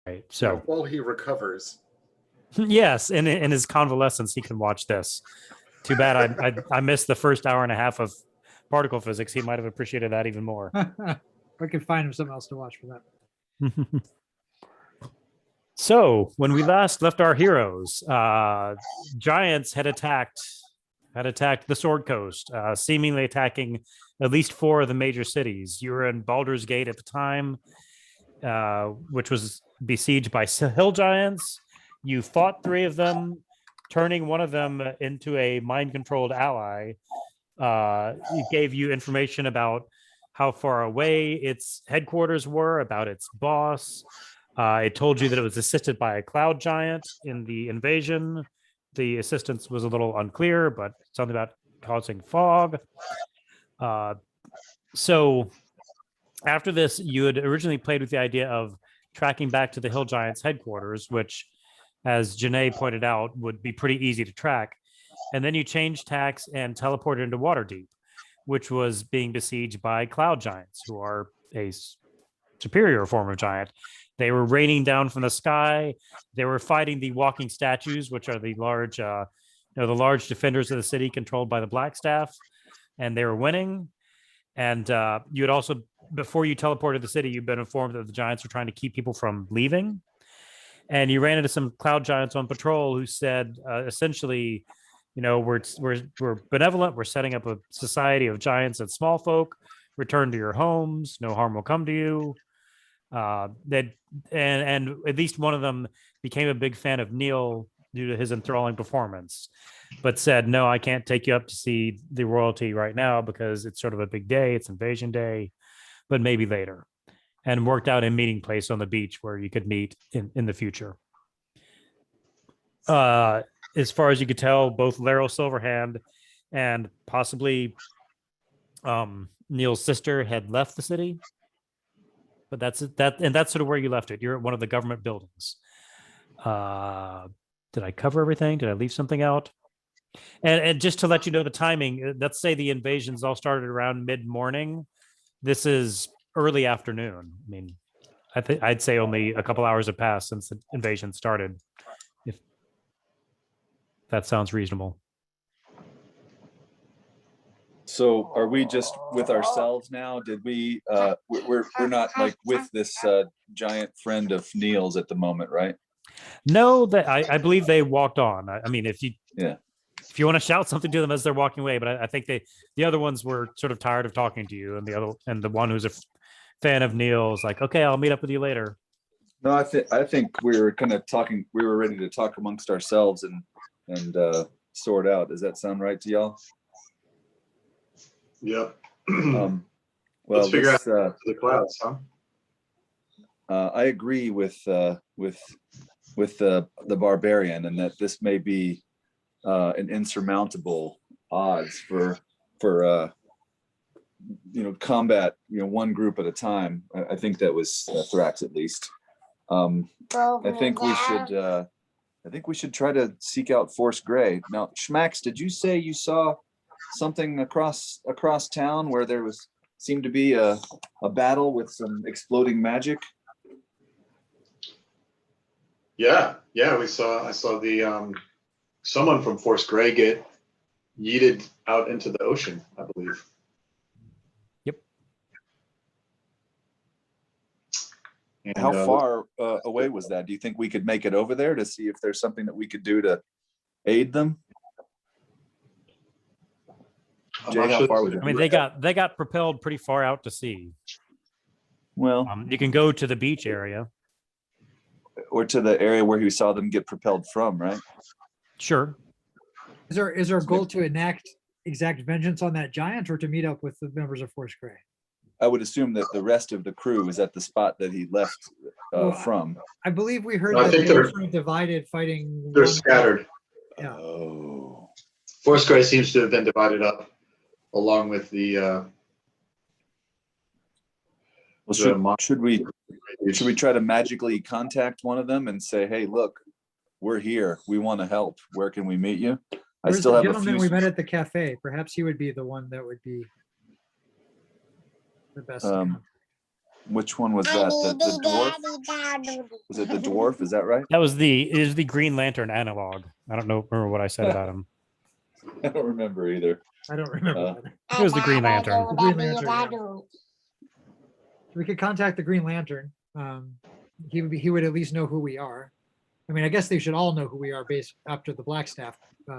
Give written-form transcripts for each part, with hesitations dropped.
Right. So while he recovers. yes, in his convalescence, he can watch this. Too bad I missed the first hour and a half of particle physics. He might have appreciated that even more. I could find him something else to watch for that. So when we last left our heroes, giants had attacked the Sword Coast, seemingly attacking at least 4 of the major cities. You were in Baldur's Gate at the time, which was besieged by hill giants. You fought 3 of them, turning one of them into a mind-controlled ally. It gave you information about how far away its headquarters were, about its boss. It told you that it was assisted by a cloud giant in the invasion. The assistance was a little unclear, but something about causing fog. So after this, you had originally played with the idea of tracking back to the Hill Giants headquarters, which, as Janae pointed out, would be pretty easy to track. And then you changed tacks and teleported into Waterdeep, which was being besieged by cloud giants, who are a superior form of giant. They were raining down from the sky. They were fighting the walking statues, which are the large, the large defenders of the city controlled by the Blackstaff, and they were winning. And you had also, before you teleported the city, you've been informed that the giants were trying to keep people from leaving. And you ran into some cloud giants on patrol who said, essentially, we're benevolent. We're setting up a society of giants and small folk. Return to your homes. No harm will come to you. And at least one of them became a big fan of Neil due to his enthralling performance, but said, no, I can't take you up to see the royalty right now because it's sort of a big day. It's invasion day, but maybe later. And worked out a meeting place on the beach where you could meet in the future. As far as you could tell, both Laryl Silverhand and possibly Neil's sister had left the city. But that's sort of where you left it. You're at one of the government buildings. Did I cover everything? Did I leave something out? And just to let you know the timing, let's say the invasions all started around mid-morning. This is early afternoon. I mean, I'd say only a couple hours have passed since the invasion started. If that sounds reasonable. So are we just with ourselves now? Did we we're not like with this giant friend of Neil's at the moment, right? No, that I believe they walked on. I mean, if you want to shout something to them as they're walking away, but I think the other ones were sort of tired of talking to you, and the one who's a fan of Neil's like, okay, I'll meet up with you later. No, I think we were kind of talking. We were ready to talk amongst ourselves and sort out. Does that sound right to y'all? Yep. Well, let's figure out the clouds, huh? I agree with the barbarian, and that this may be an insurmountable odds for combat, one group at a time. I think that was Thrax at least. I think we should try to seek out Force Grey. Now, Schmax, did you say you saw something across town where there seemed to be a battle with some exploding magic? Yeah, I saw the someone from Force Grey get yeeted out into the ocean, I believe. Yep. And how far away was that? Do you think we could make it over there to see if there's something that we could do to aid them? Jay, how far was it? I mean, they got propelled pretty far out to sea. Well, you can go to the beach area, or to the area where we saw them get propelled from, right? Sure. Is our goal to enact exact vengeance on that giant, or to meet up with the members of Force Grey? I would assume that the rest of the crew is at the spot that he left from. I believe we heard that they're sort of divided, fighting. They're scattered. Yeah. Oh. Force Grey seems to have been divided up, along with the. Well, should we try to magically contact one of them and say, "Hey, look, we're here. We want to help. Where can we meet you?" Where's the gentleman we met at the cafe? Perhaps he would be the one that would be the best. Which one was that? The dwarf? Was it the dwarf? Is that right? That was the Green Lantern analog. I don't know remember what I said about him. I don't remember either. I don't remember. It was the Green Lantern. The Green Lantern, yeah. We could contact the Green Lantern. He would at least know who we are. I mean, I guess they should all know who we are based after the Blackstaff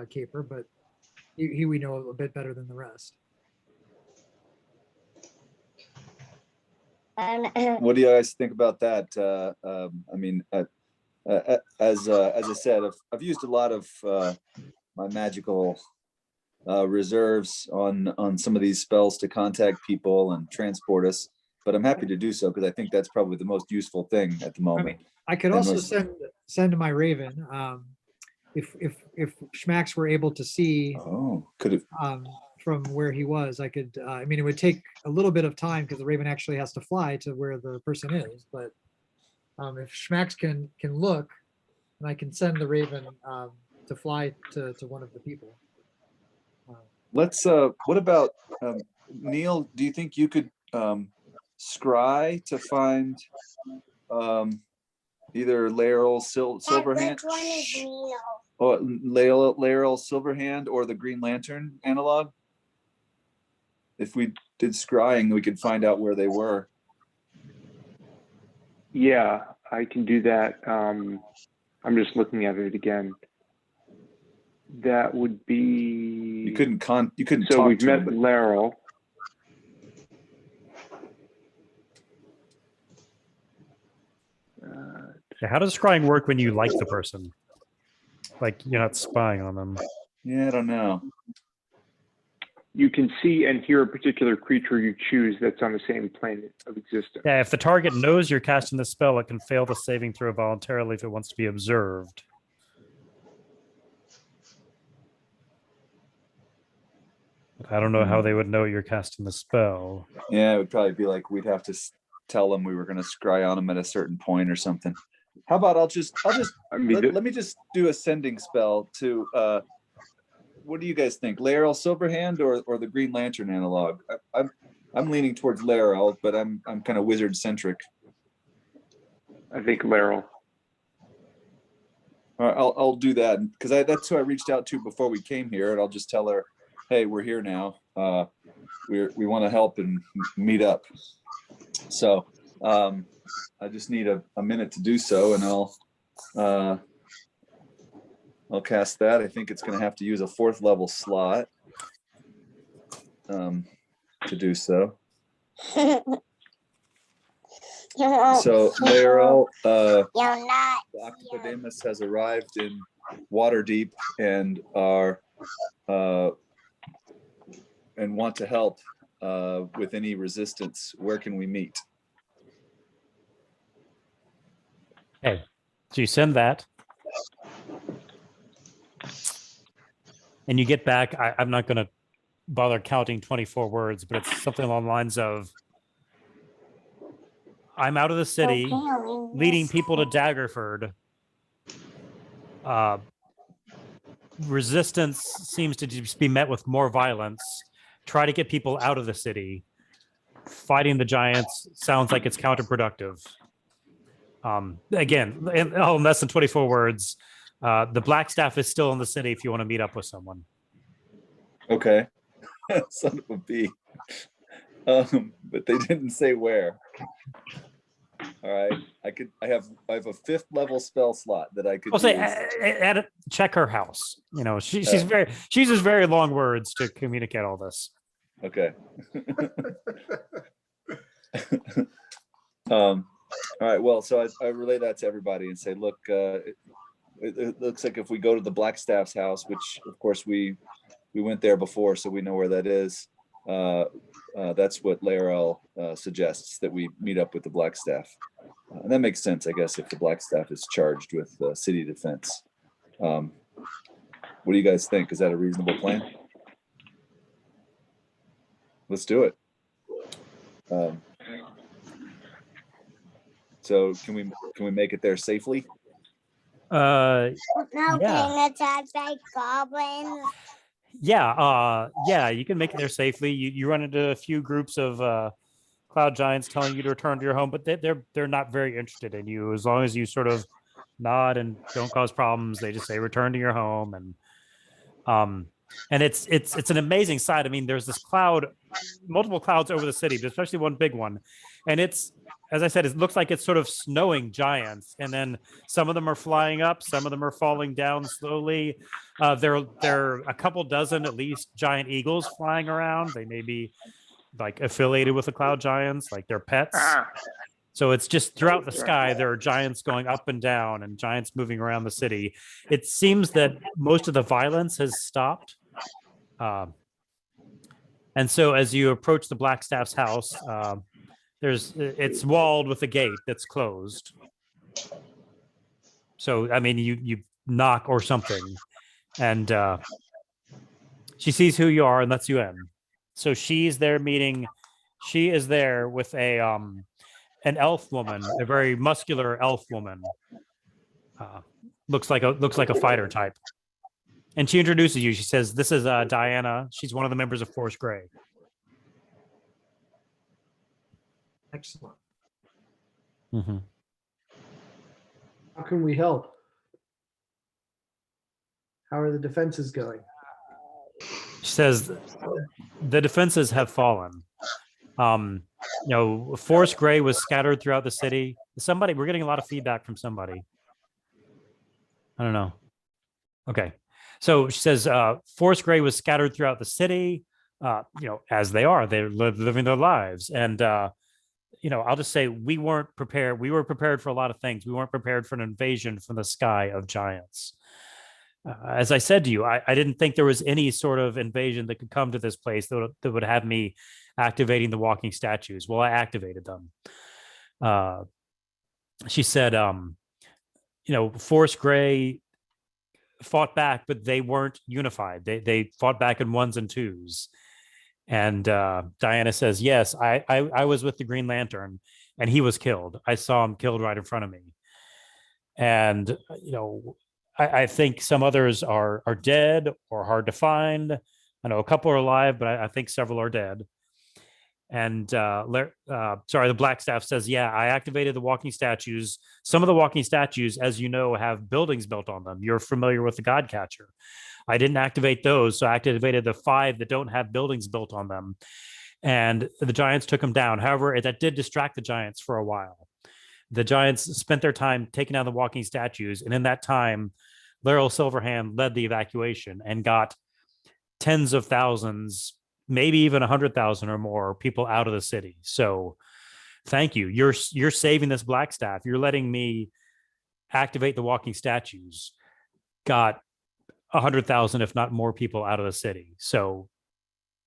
caper, but he we know a bit better than the rest. What do you guys think about that? I mean, as I said, I've used a lot of my magical reserves on some of these spells to contact people and transport us, but I'm happy to do so because I think that's probably the most useful thing at the moment. I could also send my Raven if Schmax were able to see. Oh, could have. From where he was, I could. I mean, it would take a little bit of time because the Raven actually has to fly to where the person is. But if Schmax can look, and I can send the Raven to fly to one of the people. Let's. What about Neil? Do you think you could scry to find either Laeral Silverhand? Which one is Neil? Or Laeral Silverhand or the Green Lantern analog? If we did scrying, we could find out where they were. Yeah, I can do that. I'm just looking at it again. That would be. You couldn't So talk we've to met him, but Laeral. Yeah, how does scrying work when you like the person? Like you're not spying on them. yeah, I don't know. You can see and hear a particular creature you choose that's on the same plane of existence. Yeah, if the target knows you're casting the spell, it can fail the saving throw voluntarily if it wants to be observed. I don't know how they would know you're casting the spell. Yeah, it would probably be like we'd have to tell them we were going to scry on them at a certain point or something. How about I mean, let me just do a sending spell to what do you guys think? Laeral Silverhand or the Green Lantern analog? I'm leaning towards Laeral, but I'm kind of wizard centric. I think Laeral. All right, I'll do that because that's who I reached out to before we came here, and I'll just tell her, hey, we're here now. We want to help and meet up. So I just need a minute to do so, and I'll cast that. I think it's going to have to use a 4th level slot to do so. So Laeral, Octopodemos has arrived in Waterdeep and are and want to help with any resistance. Where can we meet? Okay, so you send that. And you get back, I'm not going to bother counting 24 words, but it's something along the lines of, I'm out of the city, leading people to Daggerford. Resistance seems to just be met with more violence. Try to get people out of the city. Fighting the giants sounds like it's counterproductive. Again, in less than 24 words, the Blackstaff is still in the city if you want to meet up with someone. Okay. Son of a bee. But they didn't say where. All right. I have a 5th level spell slot that I could I'll say check her house. You know, she uses very long words to communicate all this. Okay. All right. Well, so I relay that to everybody and say, look, it looks like if we go to the Blackstaff's house, which of course we went there before, so we know where that is. That's what Laeral suggests, that we meet up with the Blackstaff. And that makes sense, I guess, if the Blackstaff is charged with city defense. What do you guys think? Is that a reasonable plan? Let's do it. So can we make it there safely? No, Yeah. being attacked by goblins. Yeah, you can make it there safely. You run into a few groups of cloud giants telling you to return to your home, but they're not very interested in you. As long as you sort of nod and don't cause problems, they just say return to your home. And it's an amazing sight. I mean, there's this cloud, multiple clouds over the city, but especially one big one, and it's, as I said, it looks like it's sort of snowing giants, and then some of them are flying up, some of them are falling down slowly. There are a couple dozen at least giant eagles flying around. They may be like affiliated with the cloud giants, like they're pets. So it's just throughout the sky, there are giants going up and down and giants moving around the city. It seems that most of the violence has stopped. And so as you approach the Blackstaff's house, it's walled with a gate that's closed. So, I mean, you knock or something, and she sees who you are and lets you in. So she is there with an elf woman, a very muscular elf woman. Looks like a fighter type. And she introduces you. She says, "This is Diana. She's one of the members of Force Grey." Excellent. Mm-hmm. How can we help? How are the defenses going? She says, "The defenses have fallen. Force Grey was scattered throughout the city." We're getting a lot of feedback from somebody. I don't know. Okay. So she says, Force Grey was scattered throughout the city, as they are. They're living their lives. And, I'll just say we weren't prepared. We were prepared for a lot of things. We weren't prepared for an invasion from the sky of giants. As I said to you, I didn't think there was any sort of invasion that could come to this place that would have me activating the walking statues. Well, I activated them. She said, Force Grey fought back, but they weren't unified. They fought back in ones and twos. And Diana says, "Yes, I was with the Green Lantern, and he was killed. I saw him killed right in front of me. And I think some others are dead or hard to find. I know a couple are alive, but I think several are dead." And the Blackstaff says, "Yeah, I activated the walking statues. Some of the walking statues, as you know, have buildings built on them. You're familiar with the Godcatcher. I didn't activate those, so I activated the 5 that don't have buildings built on them. And the giants took them down. However, that did distract the giants for a while. The giants spent their time taking down the walking statues, and in that time, Laurel Silverhand led the evacuation and got tens of thousands, maybe even 100,000 or more people out of the city. So thank you. You're saving this Blackstaff. You're letting me activate the walking statues. Got 100,000, if not more, people out of the city. So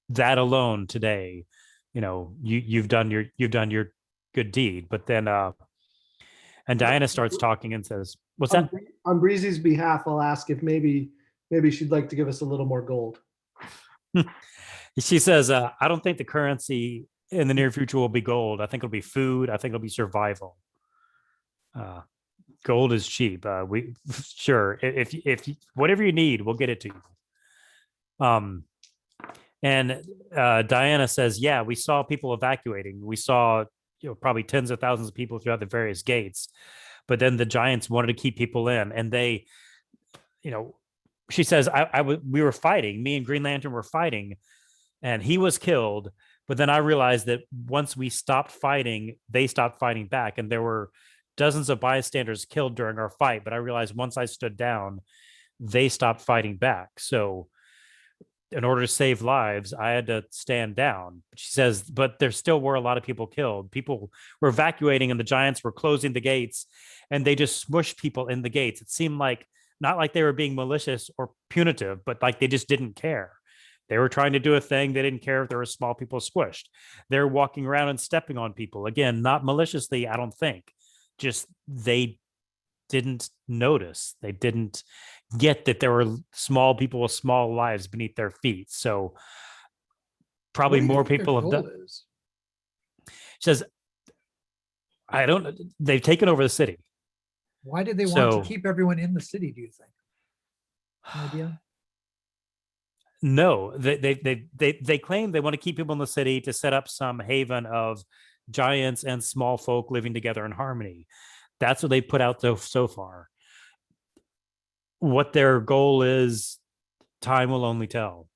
that alone today, you've done your good deed." But then, and Diana starts talking and says, "What's that?" On Breezy's behalf, I'll ask if maybe she'd like to give us a little more gold. She says, "I don't think the currency in the near future will be gold. I think it'll be food. I think it'll be survival. Gold is cheap. Sure. If whatever you need, we'll get it to you." And Diana says, "Yeah, we saw people evacuating. We saw probably tens of thousands of people throughout the various gates, but then the giants wanted to keep people in, and they, she says, we were fighting. Me and Green Lantern were fighting, and he was killed. But then I realized that once we stopped fighting, they stopped fighting back, and there were dozens of bystanders killed during our fight. But I realized once I stood down, they stopped fighting back. So in order to save lives, I had to stand down." She says, "But there still were a lot of people killed. People were evacuating, and the giants were closing the gates, and they just smushed people in the gates. It seemed like not like they were being malicious or punitive, but like they just didn't care. They were trying to do a thing. They didn't care if there were small people squished. They're walking around and stepping on people. Again, not maliciously, I don't think. Just they didn't notice. They didn't get that there were small people with small lives beneath their feet. So probably more people have done." She says, they've taken over the city. Why did they want to keep everyone in the city, do you think? No idea? No, they claim they want to keep people in the city to set up some haven of giants and small folk living together in harmony. That's what they put out so far. What their goal is, time will only tell.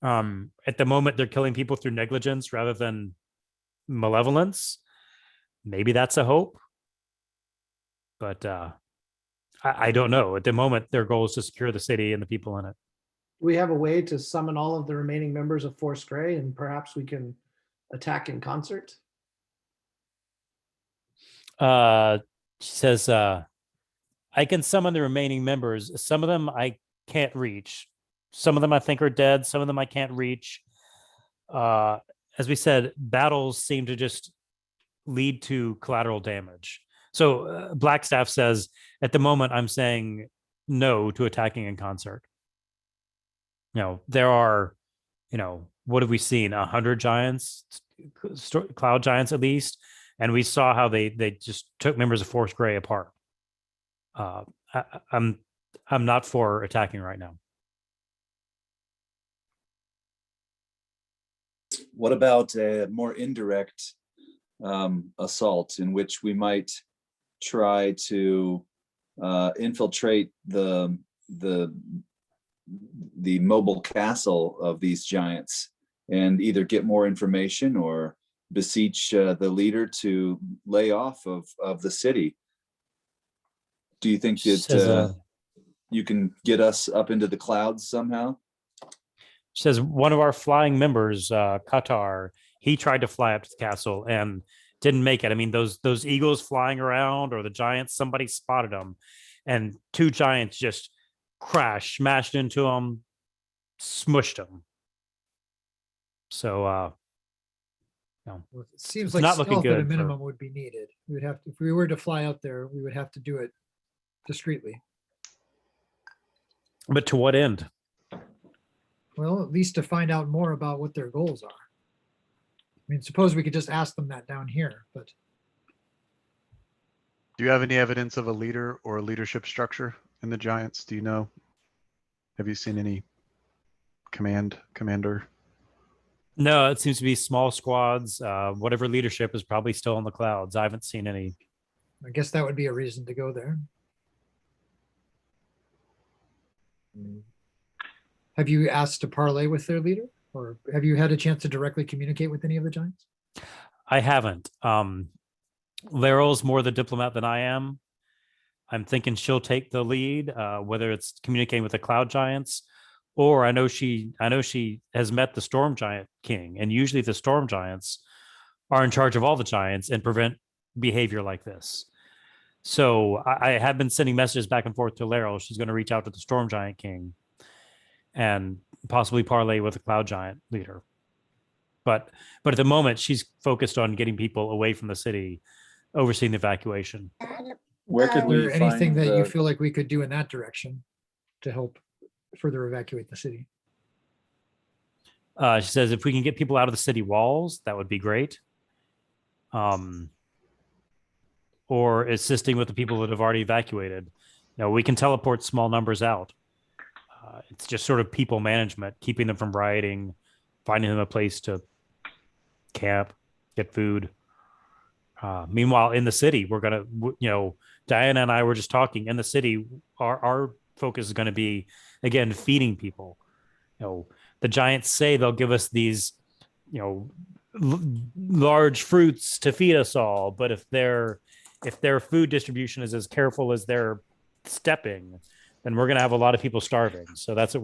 At the moment, they're killing people through negligence rather than malevolence. Maybe that's a hope, but I don't know. At the moment, their goal is to secure the city and the people in it. We have a way to summon all of the remaining members of Force Grey, and perhaps we can attack in concert. She says, I can summon the remaining members. Some of them I can't reach. Some of them I think are dead. Some of them I can't reach. As we said, battles seem to just lead to collateral damage. So Blackstaff says, at the moment, I'm saying no to attacking in concert. There are, what have we seen? 100 giants, cloud giants at least. And we saw how they just took members of Force Grey apart. I'm not for attacking right now. What about a more indirect assault in which we might try to infiltrate the mobile castle of these giants and either get more information or beseech the leader to lay off of the city? Do you think that you can get us up into the clouds somehow? She says one of our flying members, Qatar, he tried to fly up to the castle and didn't make it. I mean, those eagles flying around, or the giants, somebody spotted them, and 2 giants just crashed, smashed into him, smushed him. So, Well, it seems It's like not looking stealth at a good for- minimum would be needed. We would have to, if we were to fly out there, we would have to do it discreetly. but to what end? Well, at least to find out more about what their goals are. I mean, suppose we could just ask them that down here, but Do you have any evidence of a leader or a leadership structure in the Giants? Do you know? Have you seen any commander? No, it seems to be small squads. Whatever leadership is probably still in the clouds. I haven't seen any. I guess that would be a reason to go there. Have you asked to parlay with their leader, or have you had a chance to directly communicate with any of the giants? I haven't. Laryl's more the diplomat than I am. I'm thinking she'll take the lead, whether it's communicating with the cloud giants, or I know she has met the storm giant king, and usually the storm giants are in charge of all the giants and prevent behavior like this. So I have been sending messages back and forth to Laryl. She's going to reach out to the storm giant king and possibly parlay with the cloud giant leader. But at the moment, she's focused on getting people away from the city, overseeing the evacuation. Where could Is we there anything find that you the- feel like we could do in that direction to help further evacuate the city? She says if we can get people out of the city walls, that would be great. Or assisting with the people that have already evacuated. We can teleport small numbers out. It's just sort of people management, keeping them from rioting, finding them a place to camp, get food. Meanwhile, in the city, we're going to, Diana and I were just talking in the city. Our focus is going to be, again, feeding people. The giants say they'll give us these, large fruits to feed us all. But if their food distribution is as careful as their stepping, then we're going to have a lot of people starving. So that's what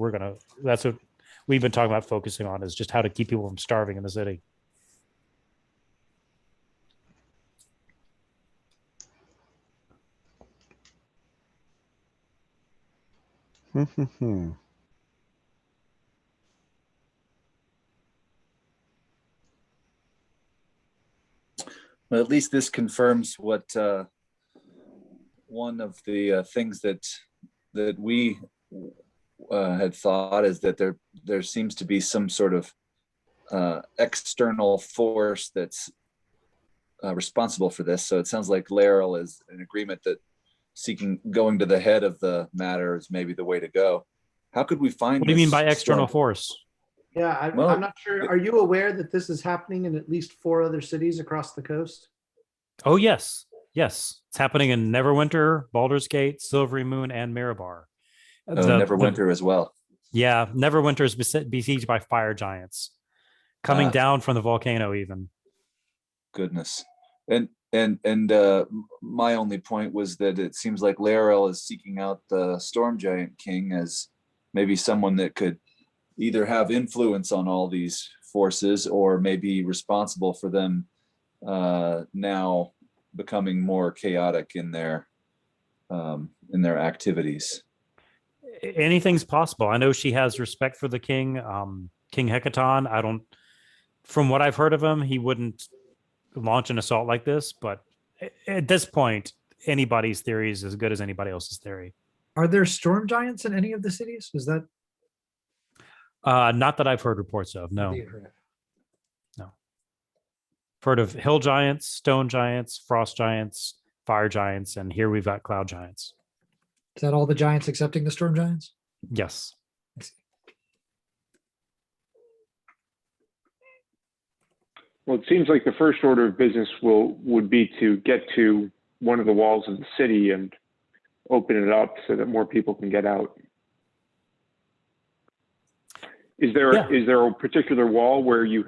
we've been talking about focusing on, is just how to keep people from starving in the city. Well, at least this confirms what one of the things that we had thought, is that there seems to be some sort of external force that's responsible for this. So it sounds like Laryl is in agreement that going to the head of the matter is maybe the way to go. How could we find? What do you mean by this external storm? force? Yeah, Well, I'm not sure. Are you aware that this is happening in at least 4 other cities across the coast? Oh, yes. Yes. It's happening in Neverwinter, Baldur's Gate, Silvery Moon, and Mirabar. Neverwinter as well. Yeah, Neverwinter is besieged by fire giants coming down from the volcano even. Goodness. And my only point was that it seems like Laurel is seeking out the Storm Giant King as maybe someone that could either have influence on all these forces or maybe responsible for them now becoming more chaotic in their activities. Anything's possible. I know she has respect for the king, King Hecaton. I don't, from what I've heard of him, he wouldn't launch an assault like this, but at this point, anybody's theory is as good as anybody else's theory. Are there storm giants in any of the cities? Is that Not that I've heard reports of. No, what you heard of? no. Heard of hill giants, stone giants, frost giants, fire giants, and here we've got cloud giants. Is that all the giants excepting the storm giants? Yes. I see. Well, it seems like the first order of business would be to get to one of the walls of the city and open it up so that more people can get out. Is there a particular wall where you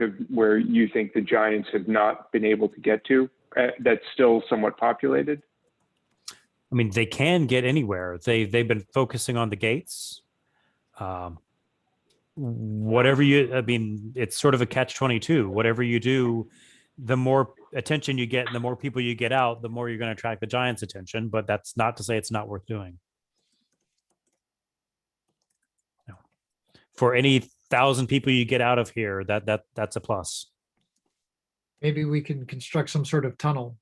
think the giants have not been able to get to that's still somewhat populated? I mean, they can get anywhere. They've been focusing on the gates. Whatever you, I mean, it's sort of a catch-22. Whatever you do, the more attention you get and the more people you get out, the more you're going to attract the giants' attention. But that's not to say it's not worth doing. No. For any 1,000 people you get out of here, that's a plus. Maybe we can construct some sort of tunnel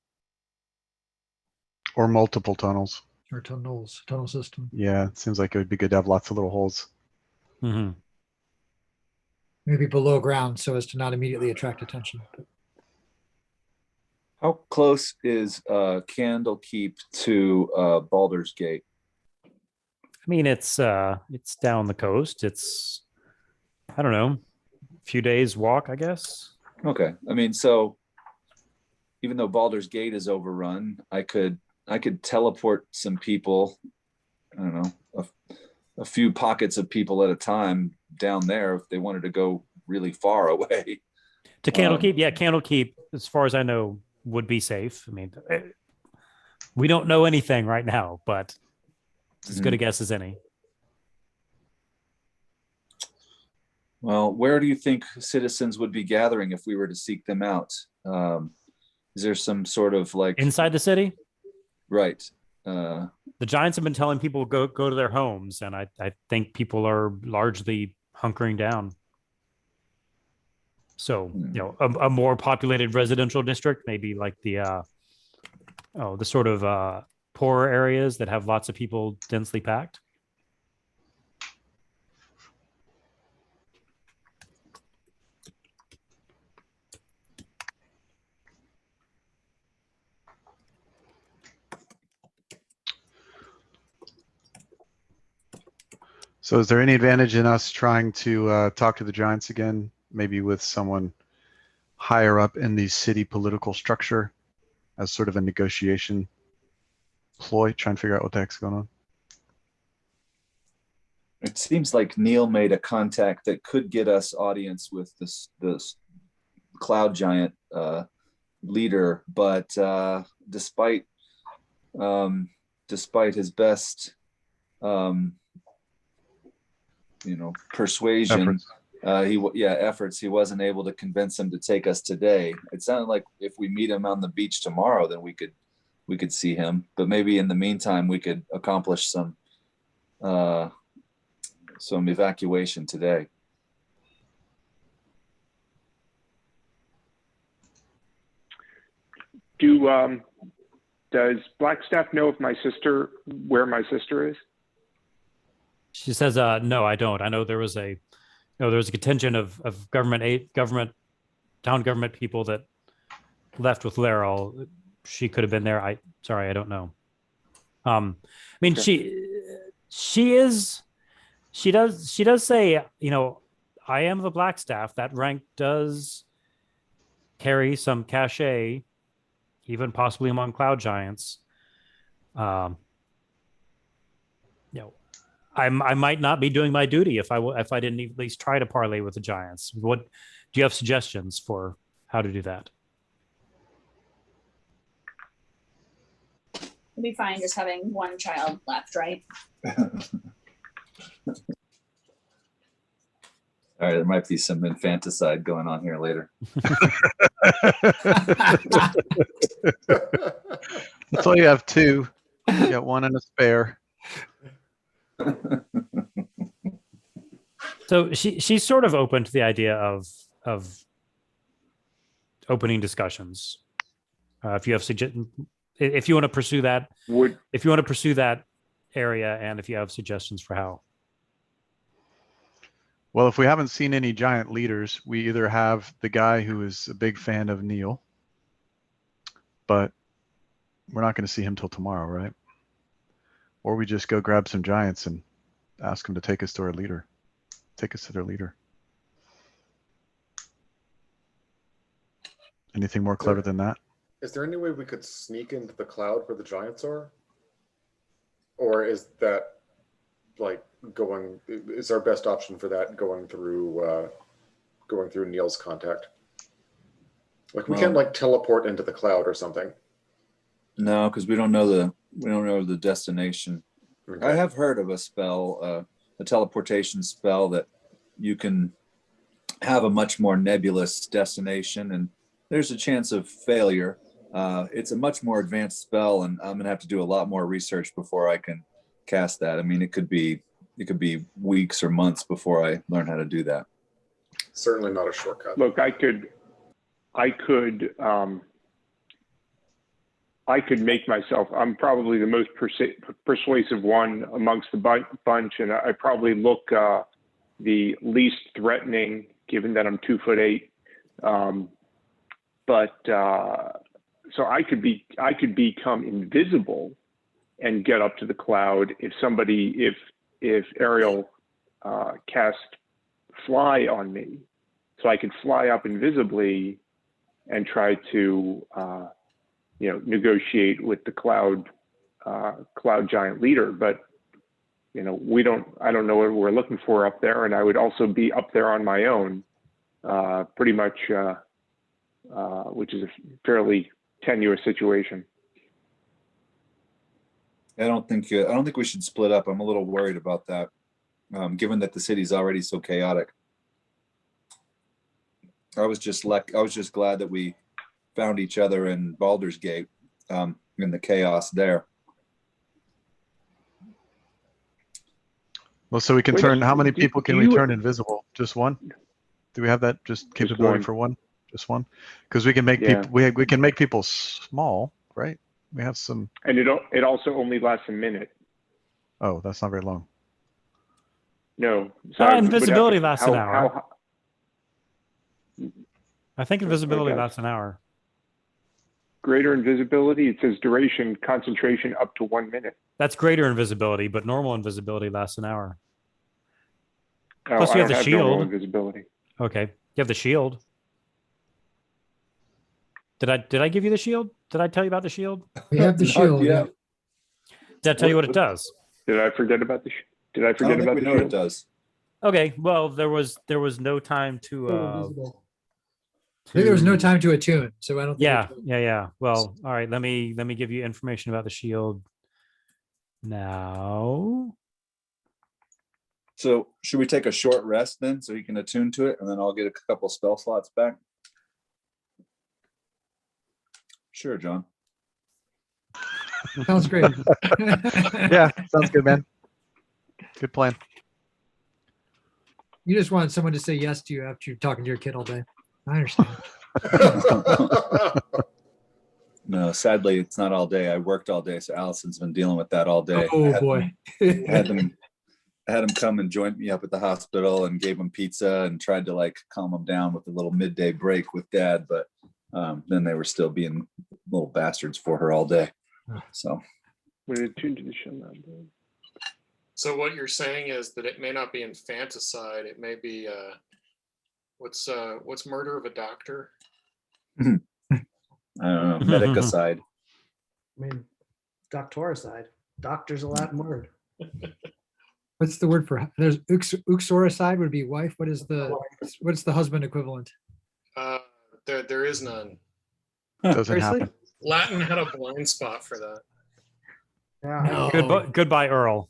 Or multiple tunnels. or tunnel system. Yeah, it seems like it would be good to have lots of little holes. Mm-hmm. Maybe below ground so as to not immediately attract attention. How close is Candlekeep to Baldur's Gate? I mean, it's down the coast. It's, I don't know, a few days walk, I guess. Okay. I mean, so even though Baldur's Gate is overrun, I could teleport some people, I don't know, a few pockets of people at a time down there if they wanted to go really far away. To Candlekeep, yeah, Candlekeep, as far as I know, would be safe. I mean, we don't know anything right now, but it's as good a guess as any. Well, where do you think citizens would be gathering if we were to seek them out? Is there some sort of like Inside the city? Right. The giants have been telling people go to their homes, and I think people are largely hunkering down. So, you know, a more populated residential district, maybe like the sort of poorer areas that have lots of people densely packed. So is there any advantage in us trying to talk to the giants again, maybe with someone higher up in the city political structure as sort of a negotiation ploy, try and figure out what the heck's going on? It seems like Neil made a contact that could get us audience with this cloud giant leader, but despite his best persuasion, efforts, he wasn't able to convince him to take us today. It sounded like if we meet him on the beach tomorrow, then we could see him, but maybe in the meantime we could accomplish some evacuation today. Does Blackstaff know if where my sister is? She says, no, I don't. I know there was a contingent of town government people that left with Laurel. She could have been there. I don't know. I mean, Sure. she does say, you know, I am the black staff. That rank does carry some cachet, even possibly among cloud giants. You know, I might not be doing my duty if I didn't at least try to parlay with the giants. What do you have suggestions for how to do that? It'll be fine just having one child left, right? All right, there might be some infanticide going on here later. That's why you have two. You got one and a spare. So she's sort of open to the idea of opening discussions. If you have if you want to pursue that, if you want to pursue that area, and if you have suggestions for how. Well, if we haven't seen any giant leaders, we either have the guy who is a big fan of Neil, but we're not going to see him till tomorrow, right? Or we just go grab some giants and ask them to take us to our leader. Take us to their leader. Anything more clever than that? Is there any way we could sneak into the cloud where the giants are? Or is that like is our best option for that going through Neil's contact? Like we can't like teleport into the cloud or something. No, because we don't know the destination. Okay. I have heard of a spell, a teleportation spell that you can have a much more nebulous destination, and there's a chance of failure. It's a much more advanced spell, and I'm gonna have to do a lot more research before I can cast that. I mean, it could be weeks or months before I learn how to do that. Certainly not a shortcut. Look, I could make myself, I'm probably the most persuasive one amongst the bunch, and I probably look the least threatening, given that I'm 2'8". So I could become invisible and get up to the cloud if Ariel cast fly on me, so I could fly up invisibly and try to negotiate with the cloud giant leader. But I don't know what we're looking for up there, and I would also be up there on my own, pretty much, which is a fairly tenuous situation. I don't think we should split up. I'm a little worried about that, given that the city's already so chaotic. I was just glad that we found each other in Baldur's Gate, in the chaos there. Well, so we can turn. How many people can we turn invisible? Just one? Do we have that capability for one? Just one? Because we can make people. We can make people small, right? We have some. And it also only lasts a minute. Oh, that's not very long. No. Invisibility lasts an hour. I think invisibility lasts an hour. Greater invisibility, it says duration, concentration up to 1 minute. That's greater invisibility, but normal invisibility lasts an hour. Oh, Plus you have the shield. Invisibility. Okay. You have the shield. Did I give you the shield? Did I tell you about the shield? We have the shield. Yeah. Did I tell you what it does? Did I forget about the Did I forget about the shield? It does. Okay. Well, there was no time to I think there was no time to attune, so I don't think. Yeah. Well, all right. Let me give you information about the shield now. So should we take a short rest then, so you can attune to it, and then I'll get a couple spell slots back? Sure, John. Sounds great. Yeah, sounds good, man. Good plan. You just want someone to say yes to you after you're talking to your kid all day. I understand. No, sadly, it's not all day. I worked all day, so Allison's been dealing with that all day. Oh boy. I had him come and join me up at the hospital and gave him pizza and tried to like calm him down with a little midday break with Dad, but then they were still being little bastards for her all day. So. So what you're saying is that it may not be infanticide. It may be What's murder of a doctor? I don't know, medicicide. I mean, doctoricide. Doctor's a Latin word. What's the word for, there's uxoricide would be wife. What's the husband equivalent? There is none. Doesn't Seriously? happen. Latin had a blind spot for that. Yeah. Goodbye, Earl.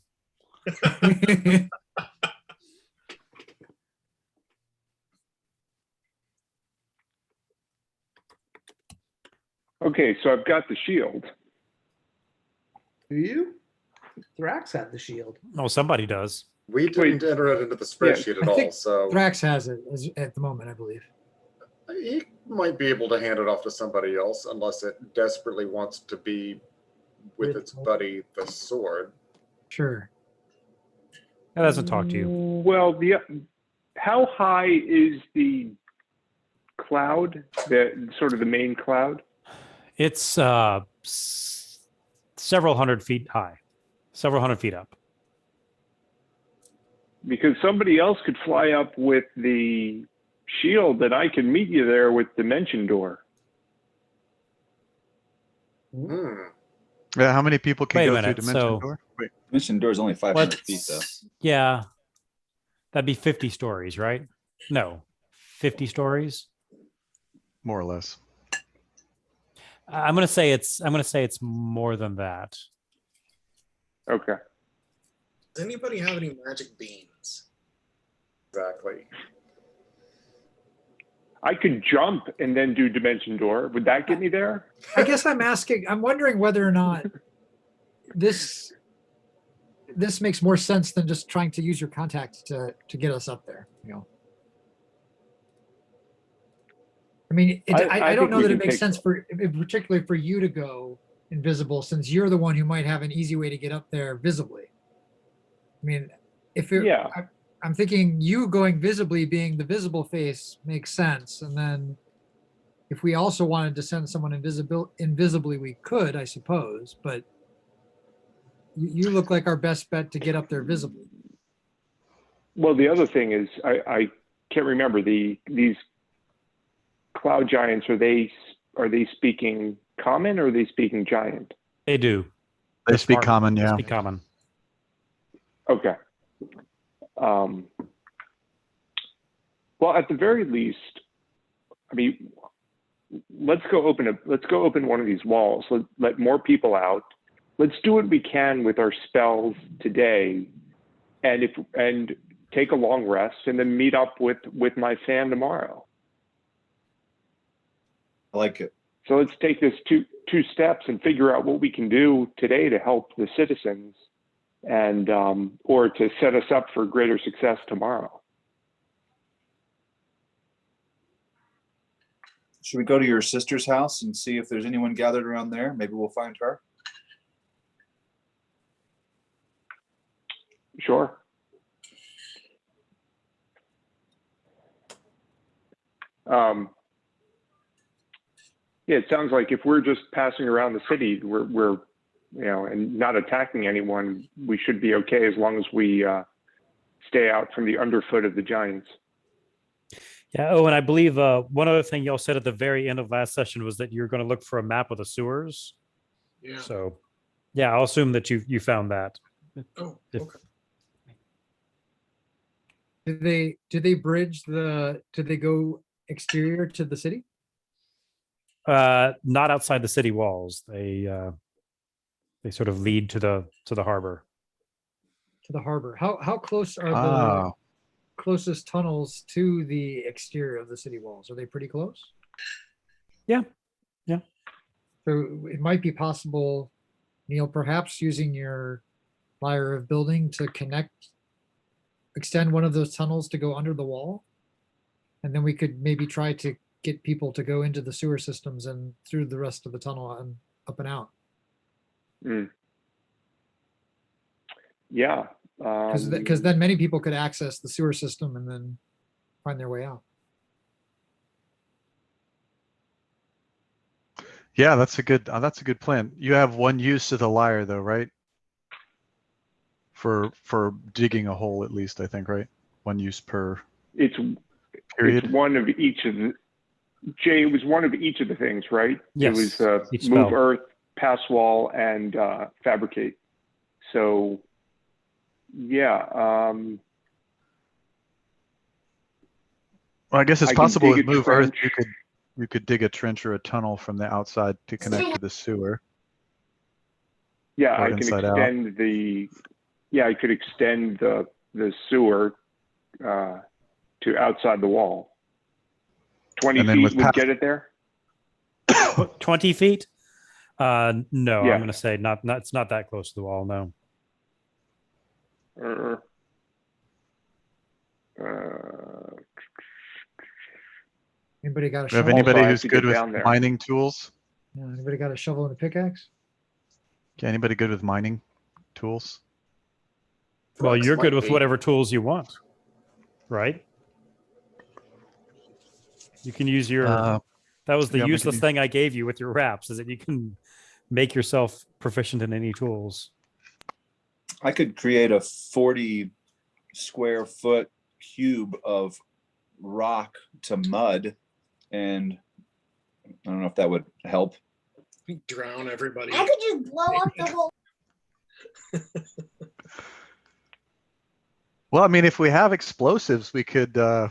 Okay, so I've got the shield. Do you? Thrax had the shield. Oh, somebody does. We didn't enter it into the spreadsheet at I all, think so Thrax has it at the moment, I believe. he might be able to hand it off to somebody else unless it desperately wants to be with its buddy, the sword. Sure. It doesn't talk to you. Well, how high is the cloud? The sort of the main cloud? It's several hundred feet high, several hundred feet up. Because somebody else could fly up with the shield, and I can meet you there with Dimension Door. Yeah, how many people can Wait a go minute, through Dimension so- Door? Wait, Mission door is only 500 feet though. Yeah, that'd be 50 stories, right? No, 50 stories. more or less. I'm gonna say it's more than that. Okay. Does anybody have any magic beans? Exactly. I could jump and then do Dimension Door. Would that get me there? I guess I'm wondering whether or not this makes more sense than just trying to use your contact to get us up there, you know. I mean, I don't think know we that it can makes take- sense particularly for you to go invisible, since you're the one who might have an easy way to get up there visibly. I mean, Yeah. I'm thinking you going visibly, being the visible face, makes sense. And then if we also wanted to send someone invisibly, we could, I suppose. But you look like our best bet to get up there visibly. Well, the other thing is, I can't remember these cloud giants. Are they speaking common or are they speaking giant? They do. They They're speak smart. common, They yeah. speak common. Okay. Well, at the very least, I mean, let's go open one of these walls. Let more people out. Let's do what we can with our spells today, and take a long rest, and then meet up with my fan tomorrow. I like it. So let's take this two steps and figure out what we can do today to help the citizens, and or to set us up for greater success tomorrow. Should we go to your sister's house and see if there's anyone gathered around there? Maybe we'll find her. Sure. Yeah, it sounds like if we're just passing around the city, we're and not attacking anyone, we should be okay as long as we stay out from the underfoot of the giants. Yeah. Oh, and I believe one other thing y'all said at the very end of last session was that you're going to look for a map of the sewers. Yeah. So, yeah, I'll assume that you found that. Oh, If- okay. Do they bridge do they go exterior to the city? Not outside the city walls. They sort of lead to the harbor. To the harbor. How close are the Ah, closest tunnels to the exterior of the city walls? Are they pretty close? Yeah. Yeah. So it might be possible, Neil, perhaps using your Lyre of Building to extend one of those tunnels to go under the wall. And then we could maybe try to get people to go into the sewer systems and through the rest of the tunnel and up and out. Yeah. Because then many people could access the sewer system and then find their way out. yeah, that's a good plan. You have one use of the lyre though, right? For digging a hole at least, I think, right? One use per It's Period. one of each of the, Jay, it was one of each of the things, right? Yes, It was each move spell. earth, pass wall, and fabricate. So, yeah. Well, I guess it's I can possible dig with a move earth, trench. you could dig a trench or a tunnel from the outside to connect to the sewer. Yeah, Or I can inside out. extend the. Yeah, I could extend the sewer to outside the wall. 20 And then feet with would get it there. 20 feet? No, Yeah. I'm going to say not. It's not that close to the wall. No. Anybody got a Do you have shovel? anybody I have who's to good get with down there. mining tools? Yeah, anybody got a shovel and a pickaxe? Okay, anybody good with mining tools? Well, Flux you're good might with be. whatever tools you want, right? You can use your. That was the yeah, we can useless use- thing I gave you with your wraps, is that you can make yourself proficient in any tools. I could create a 40 square foot cube of rock to mud, and I don't know if that would help. Drown everybody. I could just blow up the whole. Well, I mean, if we have explosives, we could, you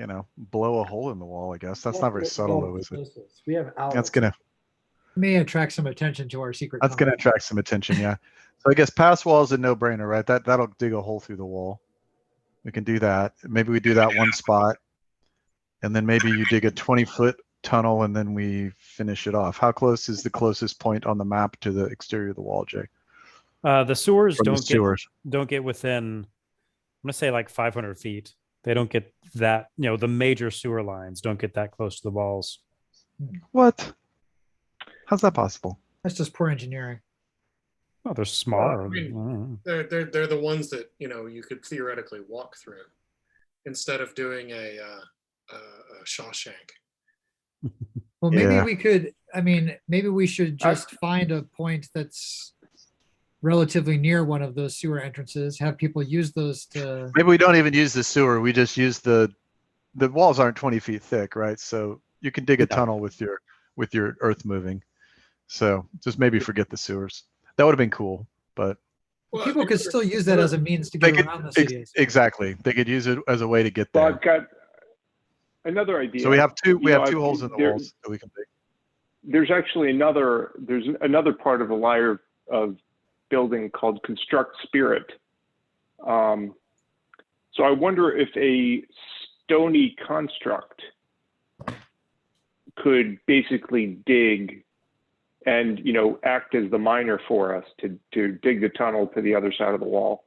know, blow a hole in the wall, I guess. That's not very subtle, though, is it? We have That's outlets. gonna May attract some attention to our secret. That's gonna tunnel. attract some attention, yeah. So I guess pass wall is a no-brainer, right? That'll dig a hole through the wall. We can do that. Maybe we do that one spot, and then maybe you dig a 20-foot tunnel, and then we finish it off. How close is the closest point on the map to the exterior of the wall, Jay? The sewers From the don't sewers. get within. I'm gonna say like 500 feet. They don't get that. You know, the major sewer lines don't get that close to the walls. What? How's that possible? That's just poor engineering. Oh, they're smaller. I mean, I don't know. They're the ones that you could theoretically walk through instead of doing a Shawshank. Well, maybe Yeah. we could. I mean, maybe we should just find a point that's relatively near one of those sewer entrances. Have people use those to. Maybe we don't even use the sewer. We just use the walls aren't 20 feet thick, right? So you can dig a No. tunnel with your earth moving. So just maybe forget the sewers. That would have been cool, but Well, People could still use that as a means to get around the city. exactly. They could use it as a way to get Well, there. I've got another idea. So we have two You know, holes in the there- walls that we can dig. There's actually another part of the layer of building called construct spirit. So I wonder if a stony construct could basically dig and act as the miner for us to dig the tunnel to the other side of the wall.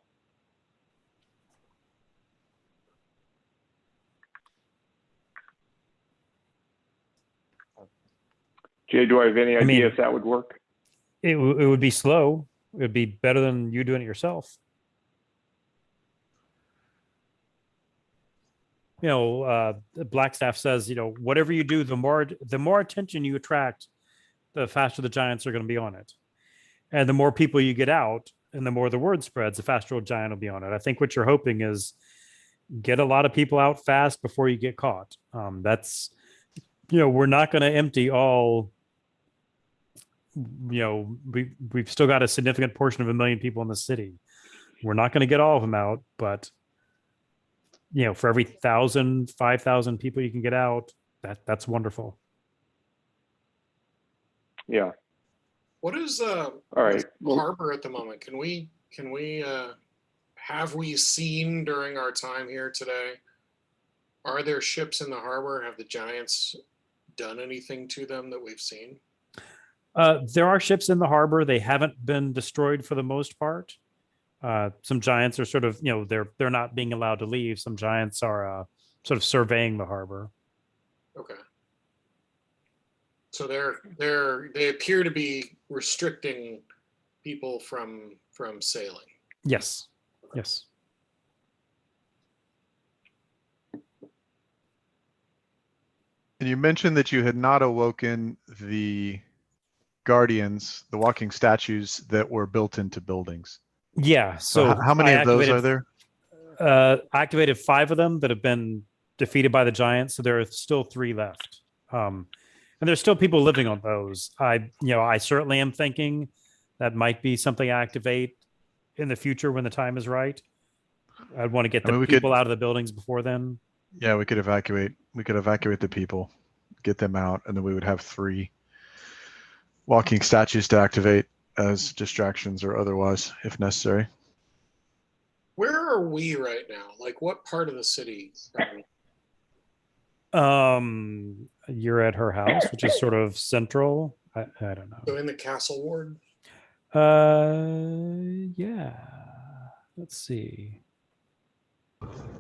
Jay, do I have any idea mean- if that would work? It would be slow. It would be better than you doing it yourself. Blackstaff says, whatever you do, the more attention you attract, the faster the giants are going to be on it. And the more people you get out and the more the word spreads, the faster a giant will be on it. I think what you're hoping is get a lot of people out fast before you get caught. That's, we're not going to empty all, we've still got a significant portion of 1 million people in the city. We're not going to get all of them out, but for every 1,000, 5,000 people you can get out, that's wonderful. Yeah. What is All right. Well, harbor at the moment? Can we have we seen during our time here today? Are there ships in the harbor? Have the giants done anything to them that we've seen? There are ships in the harbor. They haven't been destroyed for the most part. Some giants are sort of, they're not being allowed to leave. Some giants are sort of surveying the harbor. Okay. So they appear to be restricting people from sailing. Yes. Yes. And you mentioned that you had not awoken the guardians, the walking statues that were built into buildings. Yeah. So So how many I of those are activated, Activated 5 of them that have been defeated by the giants, so there are still 3 left. And there's still people living on those. I certainly am thinking that might be something I activate in the future when the time is right. I'd want to get I mean, the we could- people out of the buildings before then. Yeah, we could evacuate the people, get them out, and then we would have 3 walking statues to activate as distractions or otherwise, if necessary. Where are we right now? Like, what part of the city? You're at her house, which is sort of central. I don't So know. in the castle ward? Yeah. Let's see.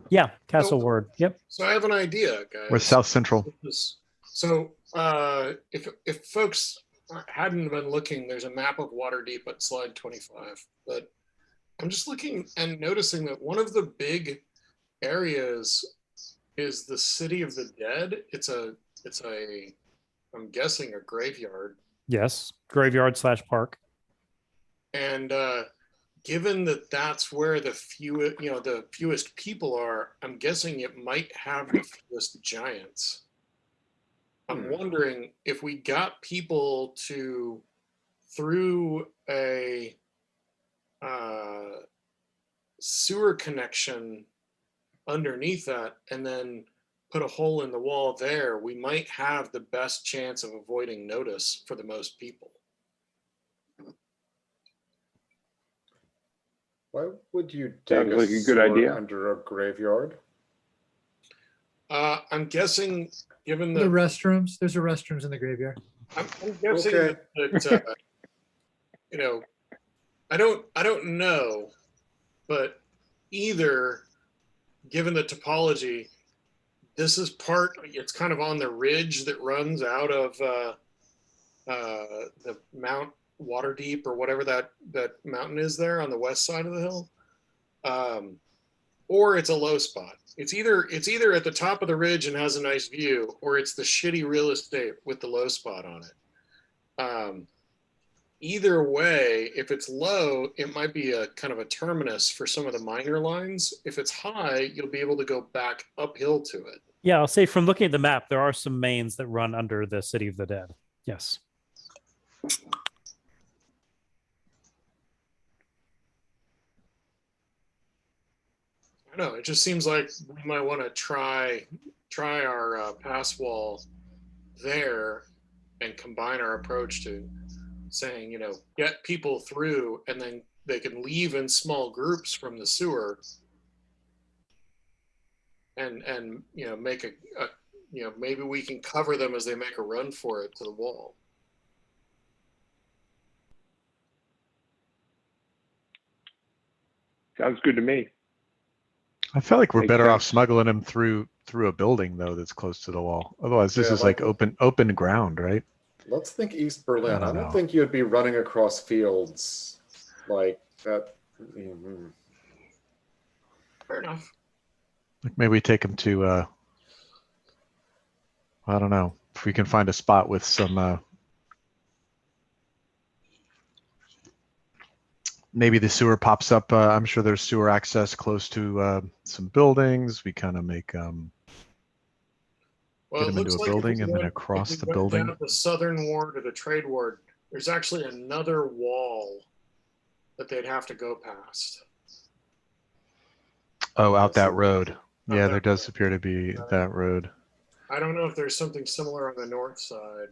Yeah, Castle So- Ward. Yep. So I have an idea, guys. We're South Central. So if folks hadn't been looking, there's a map of Waterdeep at slide 25. But I'm just looking and noticing that one of the big areas is the City of the Dead. It's a I'm guessing a graveyard. Yes. Graveyard / park. And given that that's where the fewest people are, I'm guessing it might have the fewest giants. I'm wondering if we got people to through a sewer connection underneath that and then put a hole in the wall there, we might have the best chance of avoiding notice for the most people. Why would you dig Sounds like a good sewer idea. under a graveyard? I'm guessing, given The the, restrooms, there's a restrooms in the graveyard. I'm guessing Okay. that I don't know, but either, given the topology, this is it's kind of on the ridge that runs out of the Mount Waterdeep or whatever that mountain is there on the west side of the hill, or it's a low spot. It's either at the top of the ridge and has a nice view, or it's the shitty real estate with the low spot on it. Either way, if it's low, it might be a kind of a terminus for some of the minor lines. If it's high, you'll be able to go back uphill to it. Yeah, I'll say from looking at the map, there are some mains that run under the City of the Dead. Yes. I know, it just seems like we might want to try our pass wall there and combine our approach to saying, get people through and then they can leave in small groups from the sewer and make a maybe we can cover them as they make a run for it to the wall. Sounds good to me. I feel like we're Makes better off sense. smuggling them through a building though that's close to the wall. Otherwise, this Yeah, is like open ground, right? Let's think East Berlin. I don't don't know. think you'd be running across fields like that. Fair enough. Like maybe we take them to I don't know, if we can find a spot with some maybe the sewer pops up. I'm sure there's sewer access close to some buildings. We kind of make Well, get it them into looks a like if building we and then went- across if the we went building. down the southern ward or the trade ward, there's actually another wall that they'd have to go past. Oh, out I see that that. road. Yeah, that there does road. appear to be that road. I don't know if there's something similar on the north side.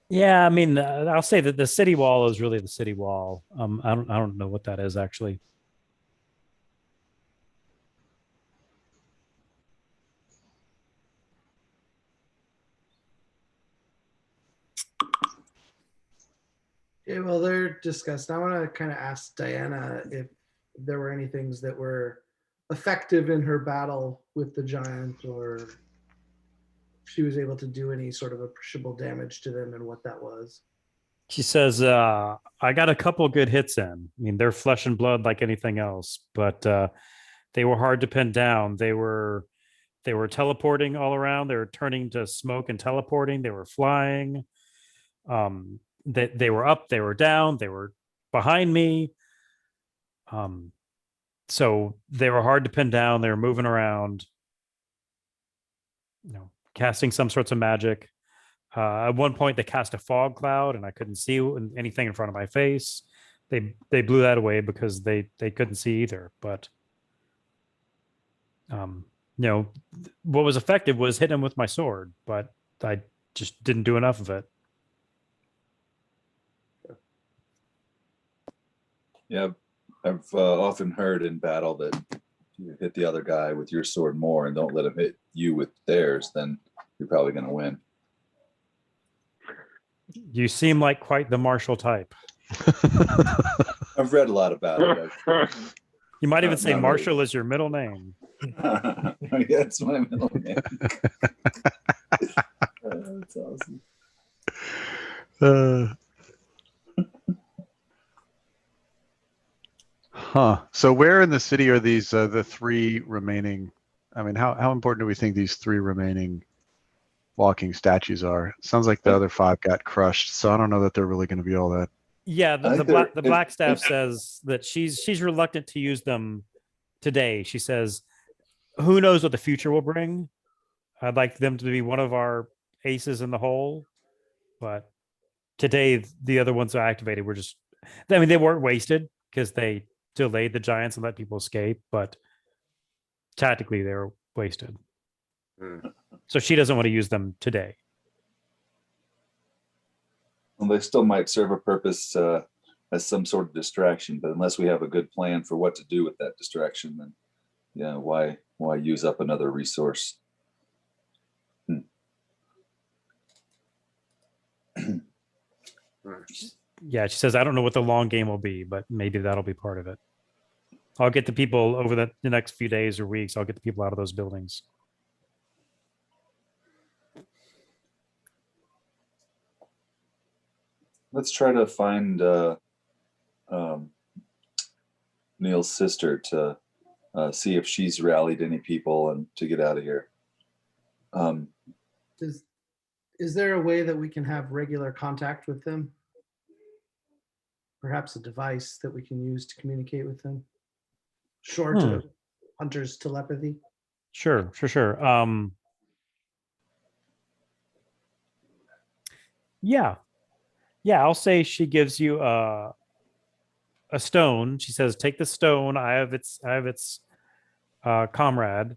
Yeah, I mean, I'll say that the city wall is really the city wall. I don't know what that is actually. Yeah, well, they're discussed. I want to kind of ask Diana if there were any things that were effective in her battle with the giant, or if she was able to do any sort of appreciable damage to them and what that was. She says, I got a couple good hits in. I mean, they're flesh and blood like anything else, but they were hard to pin down. They were teleporting all around. They were turning to smoke and teleporting. They were flying. They were up, they were down, they were behind me. So they were hard to pin down. They were moving around, casting some sorts of magic. At one point, they cast a fog cloud, and I couldn't see anything in front of my face. They blew that away because they couldn't see either. But what was effective was hitting him with my sword, but I just didn't do enough of it. Yeah, I've often heard in battle that if you hit the other guy with your sword more and don't let him hit you with theirs, then you're probably going to win. You seem like quite the martial type. I've read a lot about it. You might even Not say really. Marshall is your middle name. Yeah, it's my middle name. That's awesome. So where in the city are these the three remaining? I mean, how important do we think these three remaining walking statues are? Sounds like the other five got crushed, so I don't know that they're really going to be all that. Yeah, I the think black they're- the black staff says that she's reluctant to use them today. She says, "Who knows what the future will bring? I'd like them to be one of our aces in the hole, but today the other ones are activated. We're just, I mean, they weren't wasted because they delayed the giants and let people escape, but tactically they were wasted. Hmm. So she doesn't want to use them today." Well, they still might serve a purpose as some sort of distraction, but unless we have a good plan for what to do with that distraction, then yeah, why use up another resource? Yeah, she says, "I don't know what the long game will be, but maybe that'll be part of it. I'll get the people over the next few days or weeks. I'll get the people out of those buildings." Let's try to find Neil's sister to see if she's rallied any people and to get out of here. Is there a way that we can have regular contact with them? Perhaps a device that we can use to communicate with them, short of hunter's telepathy? Sure. Yeah, I'll say she gives you a stone. She says, "Take the stone. I have its comrade,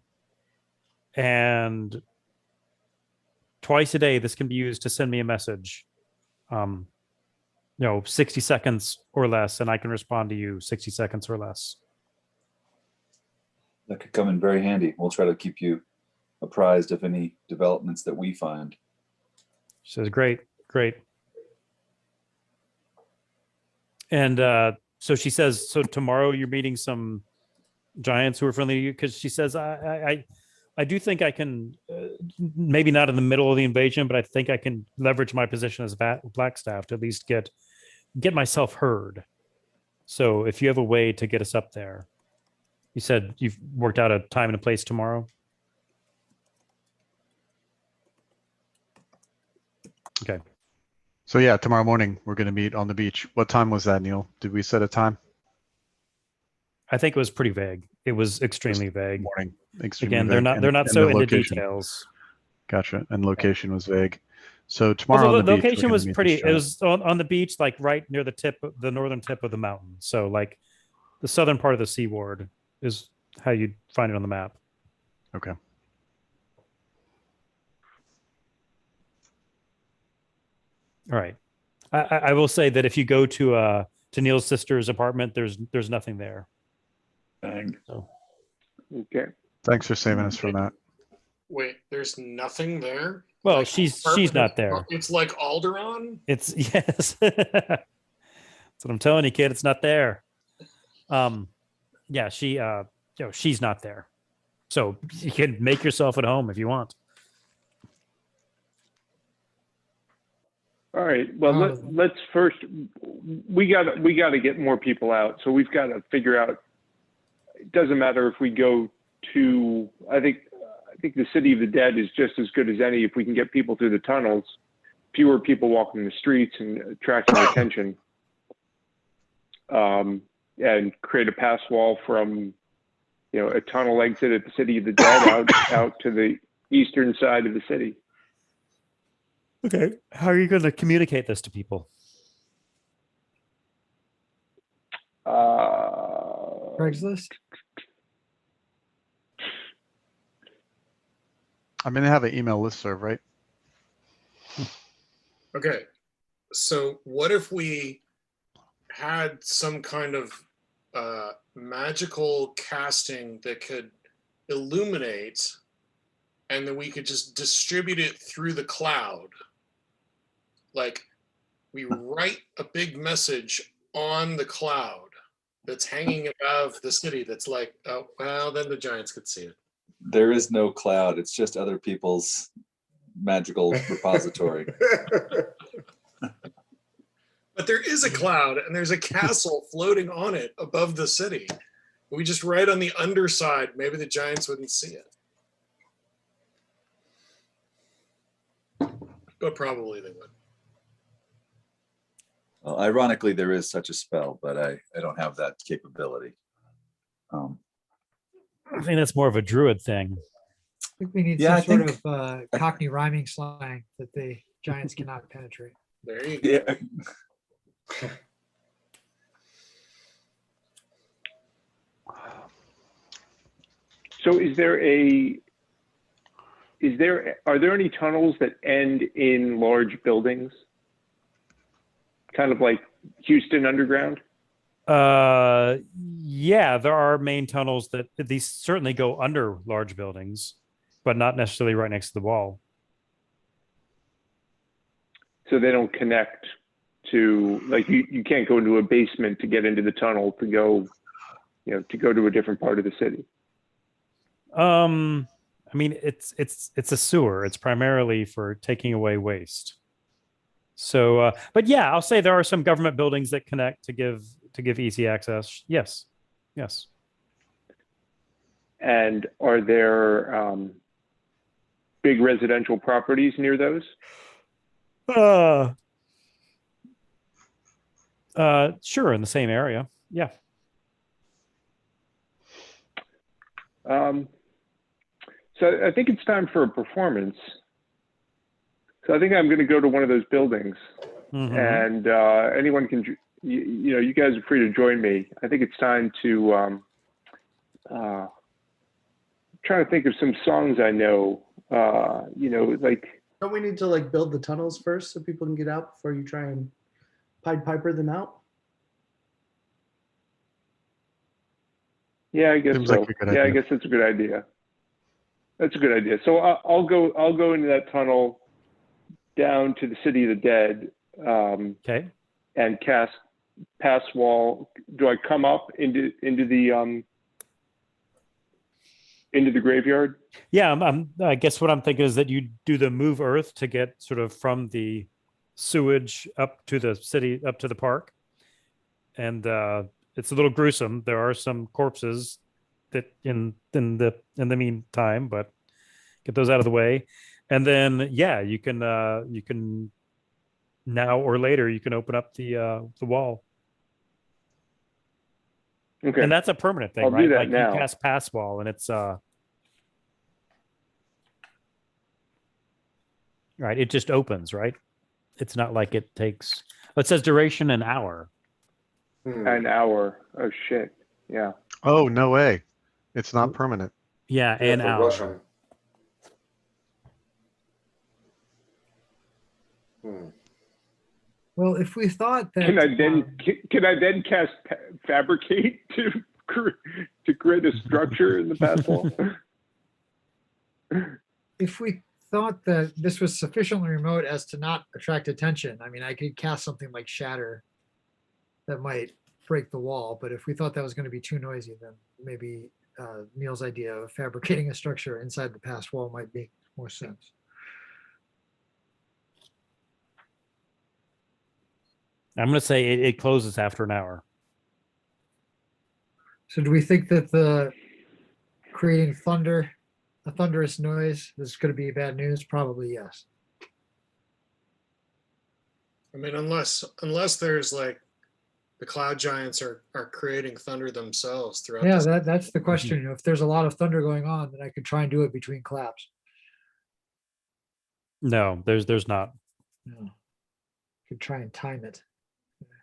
and twice a day this can be used to send me a message. 60 seconds or less, and I can respond to you 60 seconds or less." That could come in very handy. We'll try to keep you apprised of any developments that we find. She says, "Great." And so she says, "So tomorrow you're meeting some giants who are friendly to you?" Because she says, I do think I can, maybe not in the middle of the invasion, but I think I can leverage my position as Blackstaff to at least get myself heard. So if you have a way to get us up there." You said you've worked out a time and a place tomorrow? Okay. So yeah, tomorrow morning we're going to meet on the beach. What time was that, Neil? Did we set a time? I think it was pretty vague. It was extremely vague. Morning. Extremely Again, vague. they're not And so the into location. details. Gotcha. And location was vague. So tomorrow Well, on the the beach, we're location gonna was meet pretty. these It giants. was on the beach, like right near the northern tip of the mountain. So like the southern part of the seaward is how you'd find it on the map. Okay. All right. I will say that if you go to Neil's sister's apartment, there's nothing there. Dang. So Okay. Thanks for saving us from that. Wait, there's nothing there? well, Like, she's perfect- not there. It's like Alderaan? It's yes. That's what I'm telling you, kid. It's not there. Yeah, she's not there. So you can make yourself at home if you want. All right. Well, let's first. We got to get more people out. So we've got to figure out. It doesn't matter if we go to. I think the City of the Dead is just as good as any if we can get people through the tunnels. Fewer people walking the streets and attracting attention. And create a pass wall from a tunnel exit at the City of the Dead out to the eastern side of the city. Okay. How are you going to communicate this to people? Craigslist? I mean, they have an email listserv, right? Okay. So what if we had some kind of magical casting that could illuminate, and then we could just distribute it through the cloud? Like, we write a big message on the cloud that's hanging above the city that's like, oh, well, then the giants could see it. There is no cloud. It's just other people's magical repository. But there is a cloud, and there's a castle floating on it above the city. We just write on the underside, maybe the giants wouldn't see it. But probably they would. Well, ironically, there is such a spell, but I don't have that capability. I think that's more of a druid thing. I think we need Yeah, some I sort of Cockney rhyming slang that the giants cannot penetrate. There you go. Yeah. So are there any tunnels that end in large buildings? Kind of like Houston Underground? Yeah, there are main tunnels that these certainly go under large buildings, but not necessarily right next to the wall. So they don't connect to, like, you can't go into a basement to get into the tunnel to go to a different part of the city. I mean, it's a sewer. It's primarily for taking away waste. So, but yeah, I'll say there are some government buildings that connect to give easy access. Yes, yes. And are there big residential properties near those? Sure, in the same area. Yeah. So I think it's time for a performance. So I think I'm going to go to one of those buildings, and anyone can, you guys are free to join me. I think it's time to try to think of some songs I know. Like. Don't we need to like build the tunnels first so people can get out before you try and Pied Piper them out? Yeah, I guess Seems so. like a good Yeah, I idea. guess that's a good idea. That's a good idea. So I'll go into that tunnel down to the City of the Dead. Okay. And cast pass wall. Do I come up into the graveyard? Yeah, I guess what I'm thinking is that you do the move earth to get sort of from the sewage up to the city, up to the park. And it's a little gruesome. There are some corpses that in the meantime, but get those out of the way. And then, yeah, you can now or later, you can open up the wall. Okay. And that's a permanent thing, I'll right? do that Like now. you cast pass wall and it's right. It just opens, right? It's not like it takes, it says duration an hour. An hour. Oh shit. Yeah. Oh, no way. It's not permanent. Yeah, You have an to hour. rush 'em. Well, if we thought that Can I then cast fabricate to create a structure in the pass wall? if we thought that this was sufficiently remote as to not attract attention, I mean, I could cast something like Shatter that might break the wall. But if we thought that was going to be too noisy, then maybe Neil's idea of fabricating a structure inside the pass wall might make more sense. I'm going to say it closes after an hour. So do we think that the creating thunder, a thunderous noise, is going to be bad news? Probably yes. I mean, unless there's like the cloud giants are creating thunder themselves throughout. Yeah, this. that's the question. You know, if there's a lot of thunder going on, then I could try and do it between claps. No, there's not. Yeah. Could try and time it.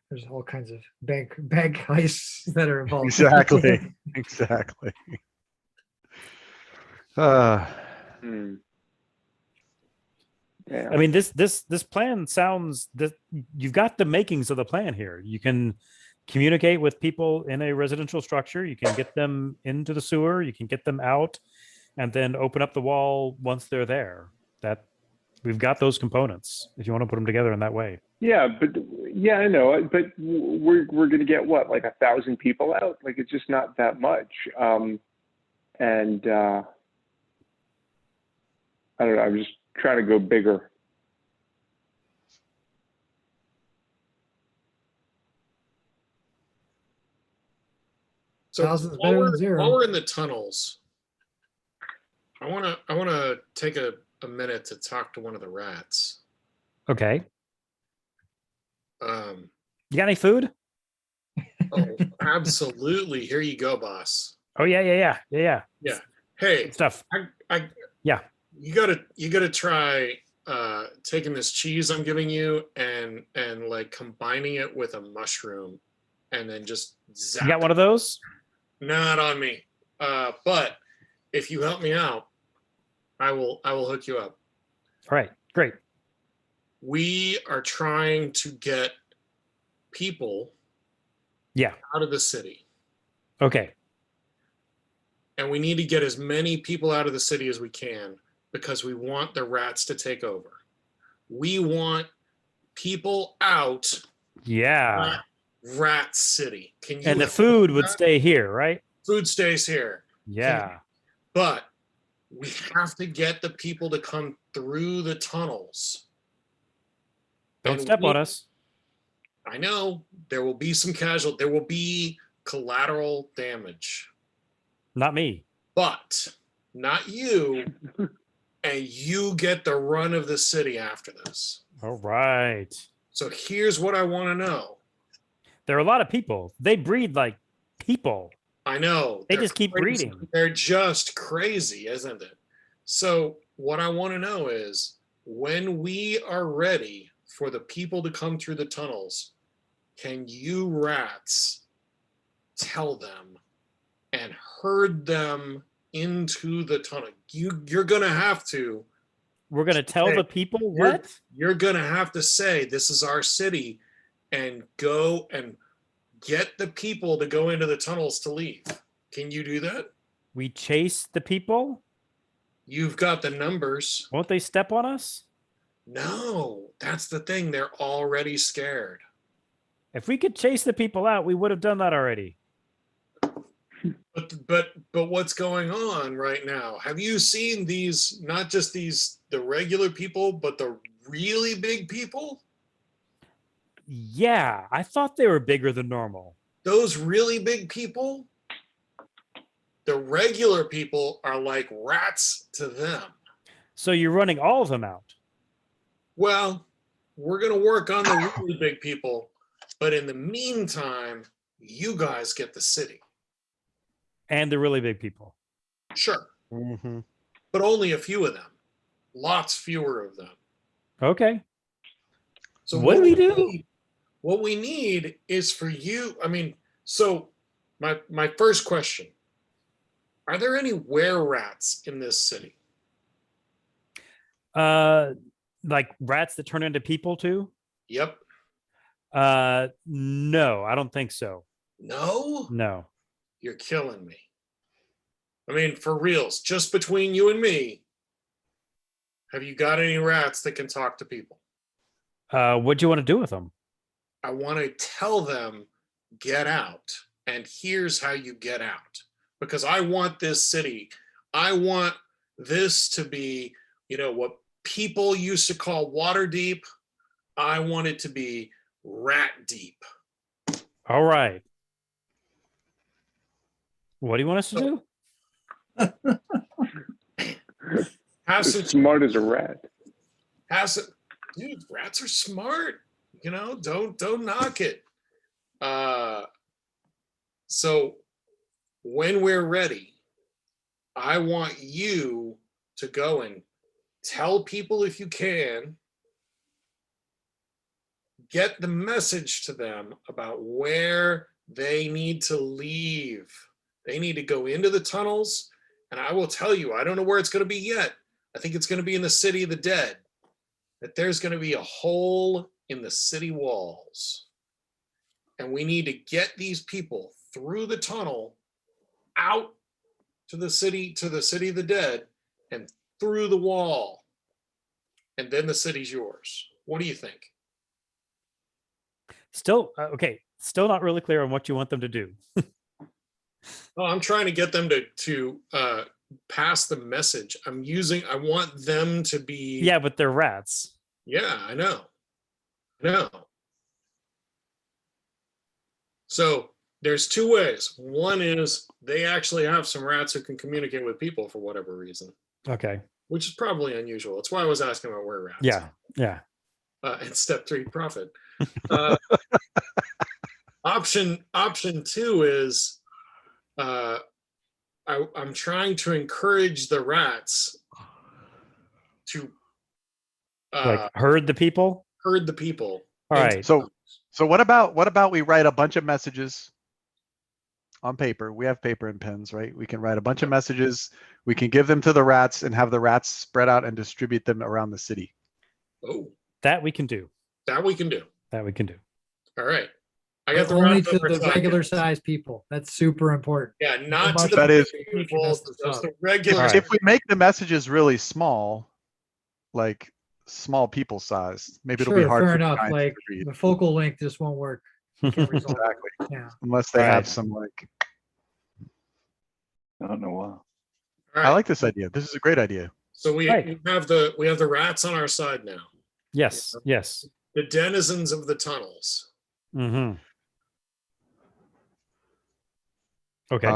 There's all kinds of bank heists that are involved. Exactly. Exactly. Hmm. Yeah. I mean, this plan sounds that you've got the makings of the plan here. You can communicate with people in a residential structure. You can get them into the sewer. You can get them out, and then open up the wall once they're there. That we've got those components. If you want to put them together in that way. Yeah, but yeah, I know. But we're going to get what, like 1,000 people out? Like, it's just not that much. And I don't know. I'm just trying to go bigger. So Thousands better than zero. while we're in the tunnels, I wanna take a minute to talk to one of the rats. Okay. Um, You got any food? oh, absolutely. Here you go, boss. Oh yeah. Yeah. Hey, Good stuff. I Yeah. you gotta try taking this cheese I'm giving you and like combining it with a mushroom and then just zap You got one of those? Not on me. But if you help me out, I will hook you up. All right. Great. We are trying to get people Yeah. out of the city. Okay. And we need to get as many people out of the city as we can because we want the rats to take over. We want people out. Yeah. Rat City. Can you And the help food with would that? stay here, right? Food stays here. Yeah. But we have to get the people to come through the tunnels. Don't And step we- on us. I know there will be some there will be collateral damage, Not me. but not you. And you get the run of the city after this. All right. So here's what I want to know. There are a lot of people. They breed like people. I know. They they're just keep crazy. breeding. They're just crazy, isn't it? So what I want to know is when we are ready for the people to come through the tunnels, can you rats tell them and herd them into the tunnel? You're gonna have to. We're gonna tell Hey, the people You're- what? You're gonna have to say this is our city, and go and get the people to go into the tunnels to leave. Can you do that? We chase the people? You've got the numbers. Won't they step on us? No, that's the thing. They're already scared. If we could chase the people out, we would have done that already. But what's going on right now? Have you seen these? Not just the regular people, but the really big people. Yeah, I thought they were bigger than normal. Those really big people. The regular people are like rats to them. So you're running all of them out. Well, we're going to work on the really big people. But in the meantime, you guys get the city. And the really big people. Sure. Mm-hmm. But only a few of them. Lots fewer of them. Okay. So What do we do? What we need is for you. I mean, so my first question. Are there any were-rats in this city? Like rats that turn into people too? Yep. No, I don't think so. No? No. You're killing me. I mean, for reals, just between you and me, have you got any rats that can talk to people? What do you want to do with them? I want to tell them, get out. And here's how you get out. Because I want this city, I want this to be, what people used to call water deep. I want it to be rat deep. All right. What do you want us to do? As smart as a rat. Dude, rats are smart. Don't knock it. So when we're ready, I want you to go and tell people, if you can, get the message to them about where they need to leave. They need to go into the tunnels. And I will tell you, I don't know where it's going to be yet. I think it's going to be in the city of the dead, that there's going to be a hole in the city walls. And we need to get these people through the tunnel out to the city of the dead and through the wall. And then the city's yours. What do you think? Still, okay. Still not really clear on what you want them to do. Oh, I'm trying to get them to pass the message. I want them to be. Yeah, but they're rats. Yeah, I know. So there's two ways. One is they actually have some rats who can communicate with people for whatever reason, Okay. which is probably unusual. That's why I was asking about were rats. Yeah. And step 3, profit. Option 2 is I'm trying to encourage the rats to Like herd the people. herd the people. All right. So what about we write a bunch of messages on paper? We have paper and pens, right? We can write a bunch of messages. We can give them to the rats and have the rats spread out and distribute them around the city. Oh, that we can do. that we can do. All right. I got the Only rats to on our the side. regular size people. That's super important. Yeah, not to much the that is- big people, mess this just up. the regular. All right. If we make the messages really small, like small people size, maybe it'll be Sure, hard fair for enough. giants Like to read. the focal length just won't work. You can't resolve it. Exactly. Yeah. Unless they Right. have some like, I don't know why. All right. I like this idea. This is a great idea. So we Right. have the rats on our side now. Yes. The denizens of the tunnels. Mm-hmm. Okay.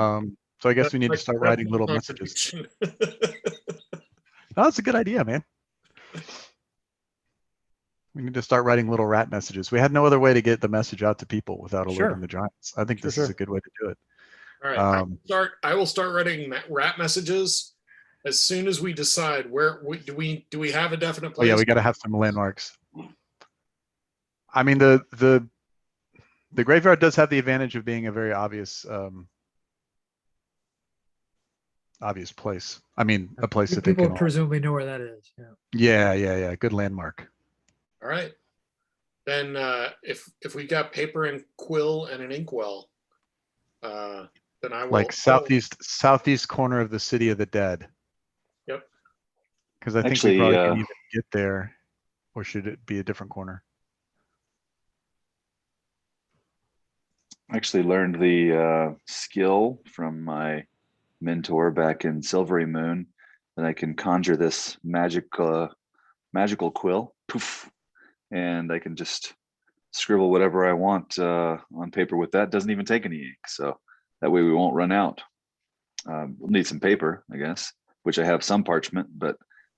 So I guess we need to That's start my writing little messages. contribution. Oh, that's a good idea, man. We need to start writing little rat messages. We had no other way to get the message out to people without alerting Sure. the giants. I think Sure, this is sure. a good way to do it. All right. I will start writing rat messages as soon as we decide where do we have a definite Oh place? yeah, we got to have some landmarks. I mean, the graveyard does have the advantage of being a very obvious obvious place. I mean, a place that they People can all. presumably know where that is. Yeah. Yeah. Good landmark. All right. Then if we got paper and quill and an inkwell, then I will Like southeast corner of the city of the dead. Yep. Because I think Actually, we probably can even get there, or should it be a different corner? I actually learned the skill from my mentor back in Silvery Moon that I can conjure this magical quill, poof, and I can just scribble whatever I want on paper with that. Doesn't even take any ink, so that way we won't run out. We'll need some paper, I guess, which I have some parchment, but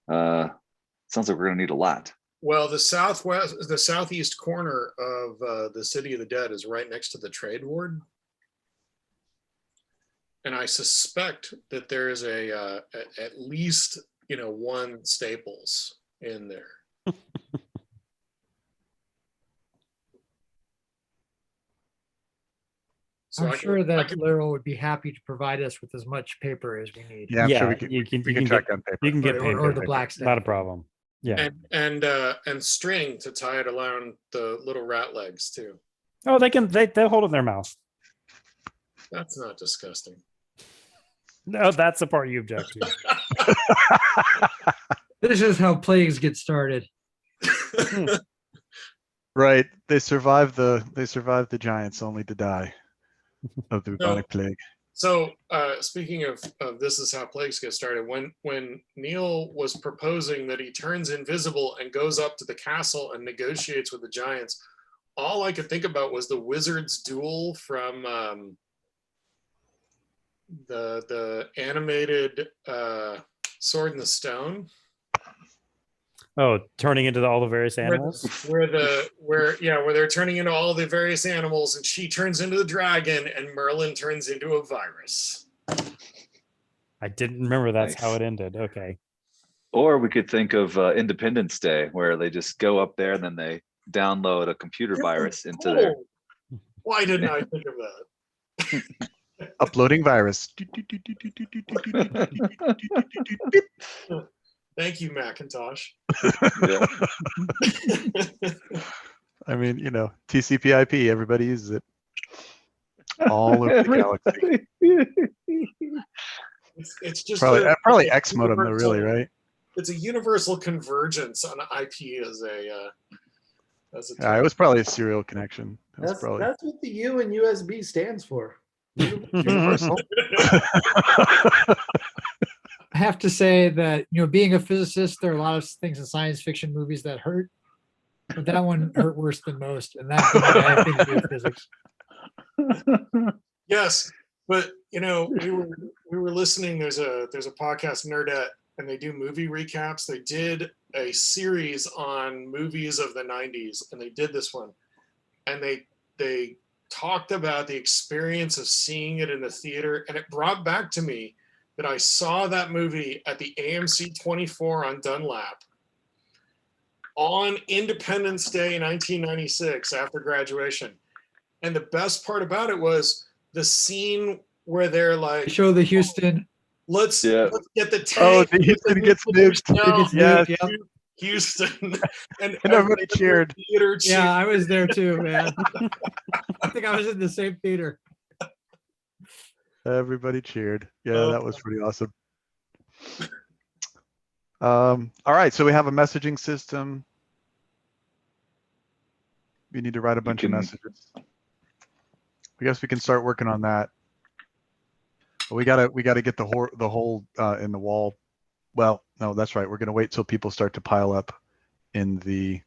sounds like we're gonna need a lot. Well, the southeast corner of the city of the dead is right next to the trade ward. And I suspect that there is at least, one Staples in there. So I'm sure that Lero would be happy to provide us with as much paper as we need. Yeah, I'm sure we can. you can, We you can can track get, down paper. you can get Or paper. the black staff. Not a problem. Yeah. and string to tie it around the little rat legs too. Oh, they'll hold it in their mouth. That's not disgusting. No, that's the part you object to. This is how plagues get started. Right. They survived the giants only to die of the bubonic plague. So speaking of this is how plagues get started, when Neil was proposing that he turns invisible and goes up to the castle and negotiates with the giants, all I could think about was the wizard's duel from the animated Sword in the Stone. Oh, turning into all the various where, animals. where they're turning into all the various animals, and she turns into the dragon, and Merlin turns into a virus. I didn't remember that's how Nice. it ended. Okay. Or we could think of Independence Day, where they just go up there and then they download a computer virus into their. Oh, why didn't I think of that? Uploading virus. Thank you, Macintosh. Yeah. I mean, you know, TCP/IP. Everybody uses it all over the galaxy. It's just Probably a X modem though, really, right? It's a universal convergence on IP as a Yeah, it was probably a serial connection. That's Probably what the U in USB stands for. universal. I have to say that, you know, being a physicist, there are a lot of things in science fiction movies that hurt, but that one hurt worse than most, and that didn't have anything to do with physics. Yes, but you know, we were listening. There's a podcast, Nerdette, and they do movie recaps. They did a series on movies of the 90s, and they did this one, and they talked about the experience of seeing it in the theater, and it brought back to me that I saw that movie at the AMC 24 on Dunlap on Independence Day 1996 after graduation. And the best part about it was the scene where they're like, Show the Houston. let's Yeah. get the Oh, tank. the Houston gets nuked. Yeah. Houston. And everybody cheered. Theater cheered. Yeah, I was there too, man. I think I was in the same theater. Everybody cheered. Yeah, that was pretty awesome. All right, so we have a messaging system. We need to write a bunch of messages. I guess we can start working on that. But we gotta get the hole in the wall. Well, no, that's right. We're gonna wait till people start to pile up in the.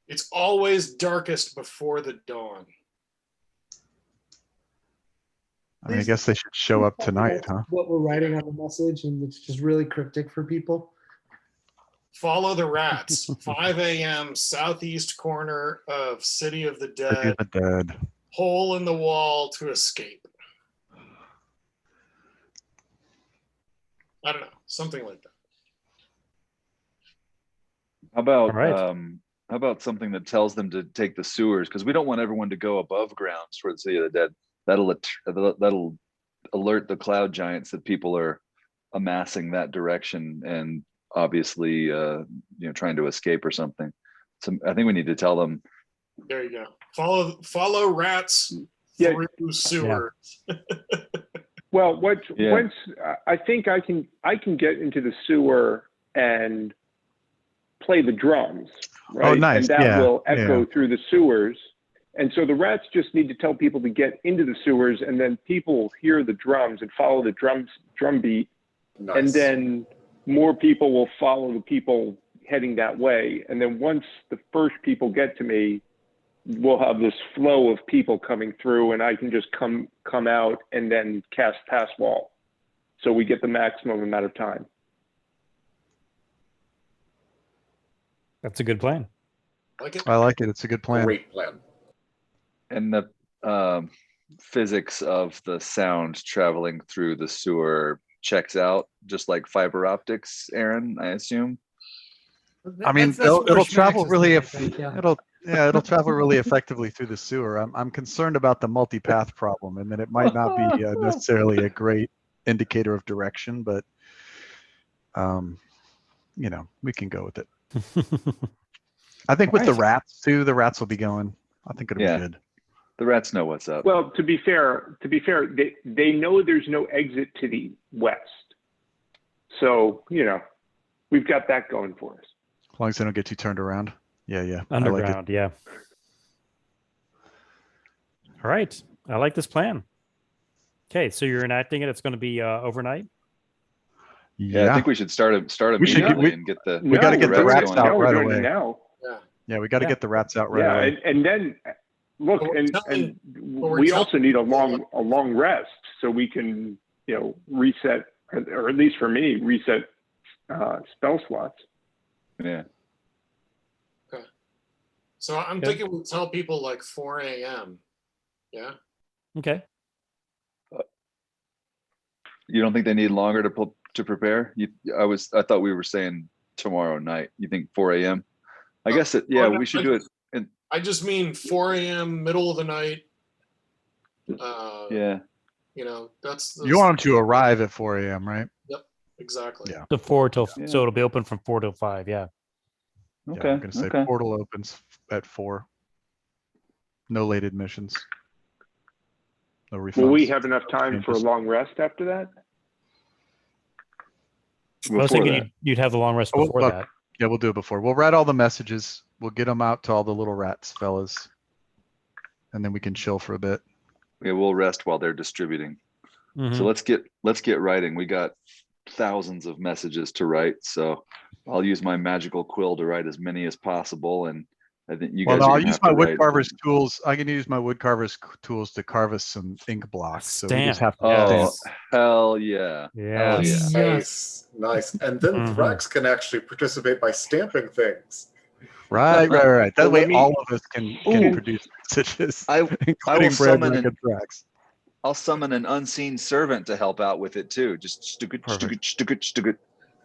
It's always darkest before the dawn. I mean, I guess they should show up tonight, huh? What we're writing on the message, and it's just really cryptic for people. Follow the rats. 5 a.m. southeast corner of City of the Dead. Hole in the wall to escape. I don't know, something like that. How about something that tells them to take the sewers? Because we don't want everyone to go above ground toward the City of the Dead. That'll alert the cloud giants that people are amassing that direction and obviously trying to escape or something. So I think we need to tell them. There you go. Follow rats through sewers. Yeah. Well, once I think I can get into the sewer and play the drums, right? Oh, nice. And that will echo through the sewers. And so the rats just need to tell people to get into the sewers, and then people hear the drums and follow the drum beat. Nice. And then more people will follow the people heading that way. And then once the first people get to me, we'll have this flow of people coming through, and I can just come out and then cast pass wall. So we get the maximum amount of time. That's a good plan. I like it. It's a good plan. Great plan. And the physics of the sound traveling through the sewer checks out, just like fiber optics, Aaron, I assume. I mean, That's it'll more travel Schmax's really. thing, I think, yeah. It'll travel really effectively through the sewer. I'm concerned about the multipath problem, and that it might not be necessarily a great indicator of direction, but we can go with it. I think with the rats too, the rats will be going. I think it'll be good. The rats know what's up. Well, to be fair, they know there's no exit to the west. So, we've got that going for us. As long as they don't get too turned around. Yeah. Underground, yeah. All right. I like this plan. Okay, so you're enacting it. It's going to be overnight? Yeah, I think we should start immediately and get the. We got to get the rats out right away. Now. Yeah, we got to get the rats out right away. And then look, and we also need a long rest so we can reset, or at least for me, reset spell slots. Yeah. So I'm Okay. thinking we tell people like 4 a.m. Yeah. Okay. You don't think they need longer to prepare? I thought we were saying tomorrow night. You think 4 a.m.? I guess it. Yeah, Oh, no, we should do it. I just mean 4 a.m. middle of the night. Yeah. You know, that's You want them to arrive at 4 a.m., right? Yep, exactly. Yeah. The 4 till Yeah. so it'll be open from 4 till 5. Yeah. Yeah, Okay. I'm gonna say Okay. portal opens at 4. No late admissions. No refunds. Will we have enough time for a Changes. long rest after that? I was Before thinking that. you'd have the long rest Oh, before well, that. Yeah, we'll do it before. We'll write all the messages. We'll get them out to all the little rats, fellas. And then we can chill for a bit. Yeah, we'll rest while they're distributing. Mhm. So let's get writing. We got thousands of messages to write, so I'll use my magical quill to write as many as possible. And I think you Well, guys no, are I'll gonna use have my to wood write. carver's tools. I can use my wood carver's tools to carve us some ink blocks. So we just Stamp. have to Oh, stamp. hell yeah! Hell yeah! Yes. Nice, nice. And then Mhm. Thrax can actually participate by stamping things. Right. That Well, way let me- all of us can Ooh. produce messages, I will including summon Brandon an and Drax. I'll summon an unseen servant to help out with it too. Just stick Perfect. it.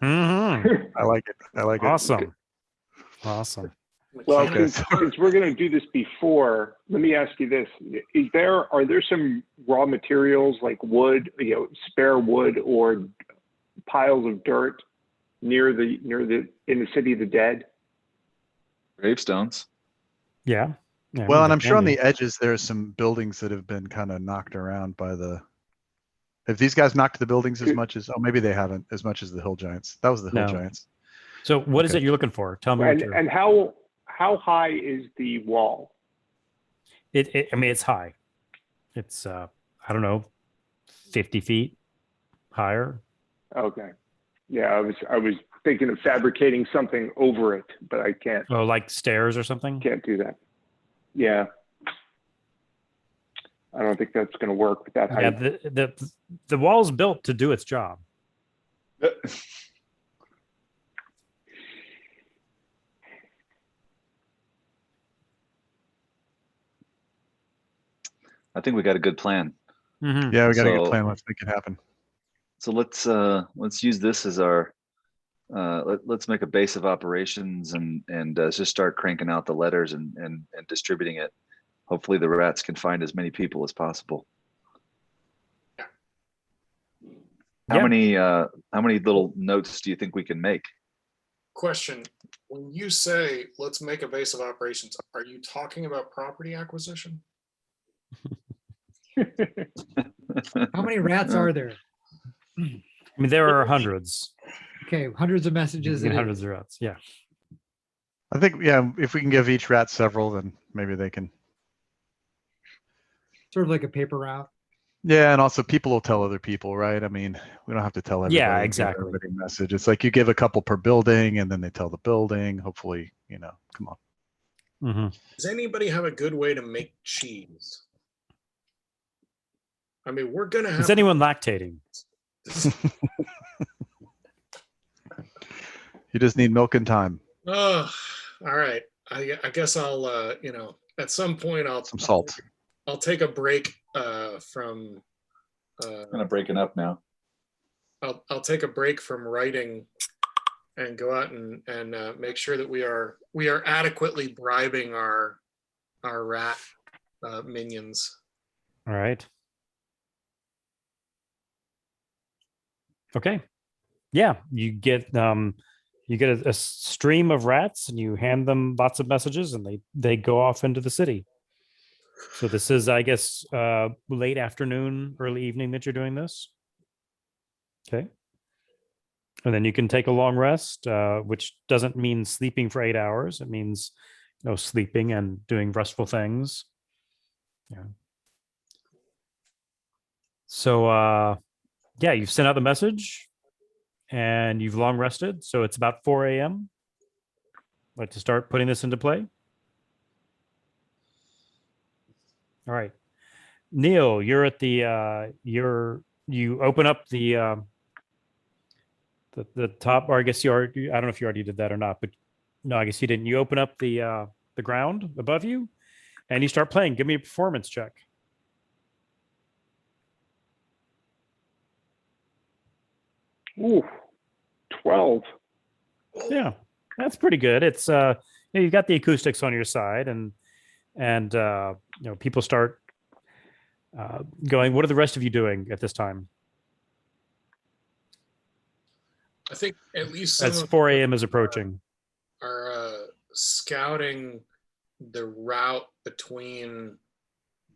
Mhm. I like it. I like it. Awesome. Awesome. Well, Okay. since we're going to do this before, let me ask you this: are there some raw materials like wood, spare wood, or piles of dirt near the in the city of the dead? Gravestones. Yeah. Yeah, Well, and there I'm sure can on be. the edges there are some buildings that have been kind of knocked around by the. Have these guys knocked the buildings as much as? Oh, maybe they haven't as much as the Hill Giants. That was the Hill No. Giants. So what is Okay. it you're looking for? Tell me what you're. And how high is the wall? I mean, it's high. It's I don't know, 50 feet higher. Okay. Yeah, I was thinking of fabricating something over it, but I can't Oh, like stairs or something. do that. Yeah. I don't think that's going to work with that Yeah, height. the wall's built to do its job. I think we got a good plan. Mhm. Yeah, we got a good So- plan. Let's make it happen. So let's use this as our let's make a base of operations and just start cranking out the letters and distributing it. Hopefully the rats can find as many people as possible. How Yeah. many little notes do you think we can make? Question: when you say let's make a base of operations, are you talking about property acquisition? How many rats are there? I mean, there are hundreds. Okay, hundreds of messages. You it can is. hundreds of rats. Yeah. I think, yeah, if we can give each rat several, then maybe they can. Sort of like a paper route. Yeah, and also people will tell other people, right? I mean, we don't have to tell everybody. Yeah, give exactly. everybody a message. It's like you give a couple per building, and then they tell the building. Hopefully, come on. Hmm. Does anybody have a good way to make cheese? I mean, we're gonna have. Is anyone lactating? You just need milk and time, Oh, all right. I guess I'll at some point some salt. I'll take a break from Kind of breaking up now. I'll take a break from writing and go out and make sure that we are adequately bribing our rat minions. All right. Okay. Yeah, you get a stream of rats and you hand them lots of messages and they go off into the city. So this is, I guess, late afternoon, early evening that you're doing this. Okay. And then you can take a long rest, which doesn't mean sleeping for 8 hours. It means, sleeping and doing restful things. Yeah. So, yeah, you've sent out the message and you've long rested. So it's about 4 a.m. Like to start putting this into play. All right. Neil, you're at the you open up the top, or I guess I don't know if you already did that or not, but No, I guess you didn't. You open up the ground above you, and you start playing. Give me a performance check. Ooh, 12. Yeah, that's pretty good. It's you've got the acoustics on your side, and people start going. What are the rest of you doing at this time? I think at least some As of 4 a.m. is approaching. are scouting the route between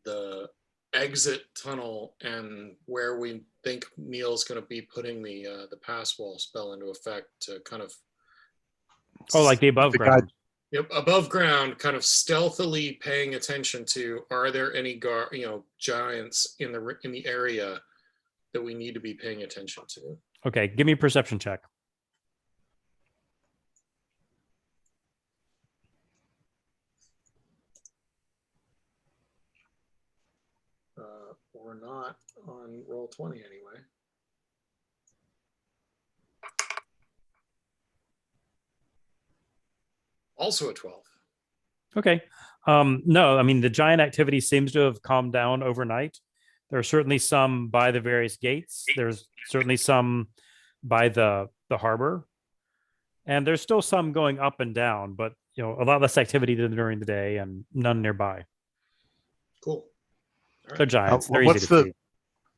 the exit tunnel and where we think Neil's going to be putting the pass wall spell into effect to kind of Oh, like the above ground. Yep, above ground, kind of stealthily paying attention to, are there any giants in the area that we need to be paying attention to? Okay, give me a perception check. Or not on roll 20 anyway. Also a 12. Okay. No, I mean, the giant activity seems to have calmed down overnight. There are certainly some by the various gates. There's certainly some by the harbor. And there's still some going up and down, but a lot less activity than during the day and none nearby. Cool. They're giants. They're easy to see.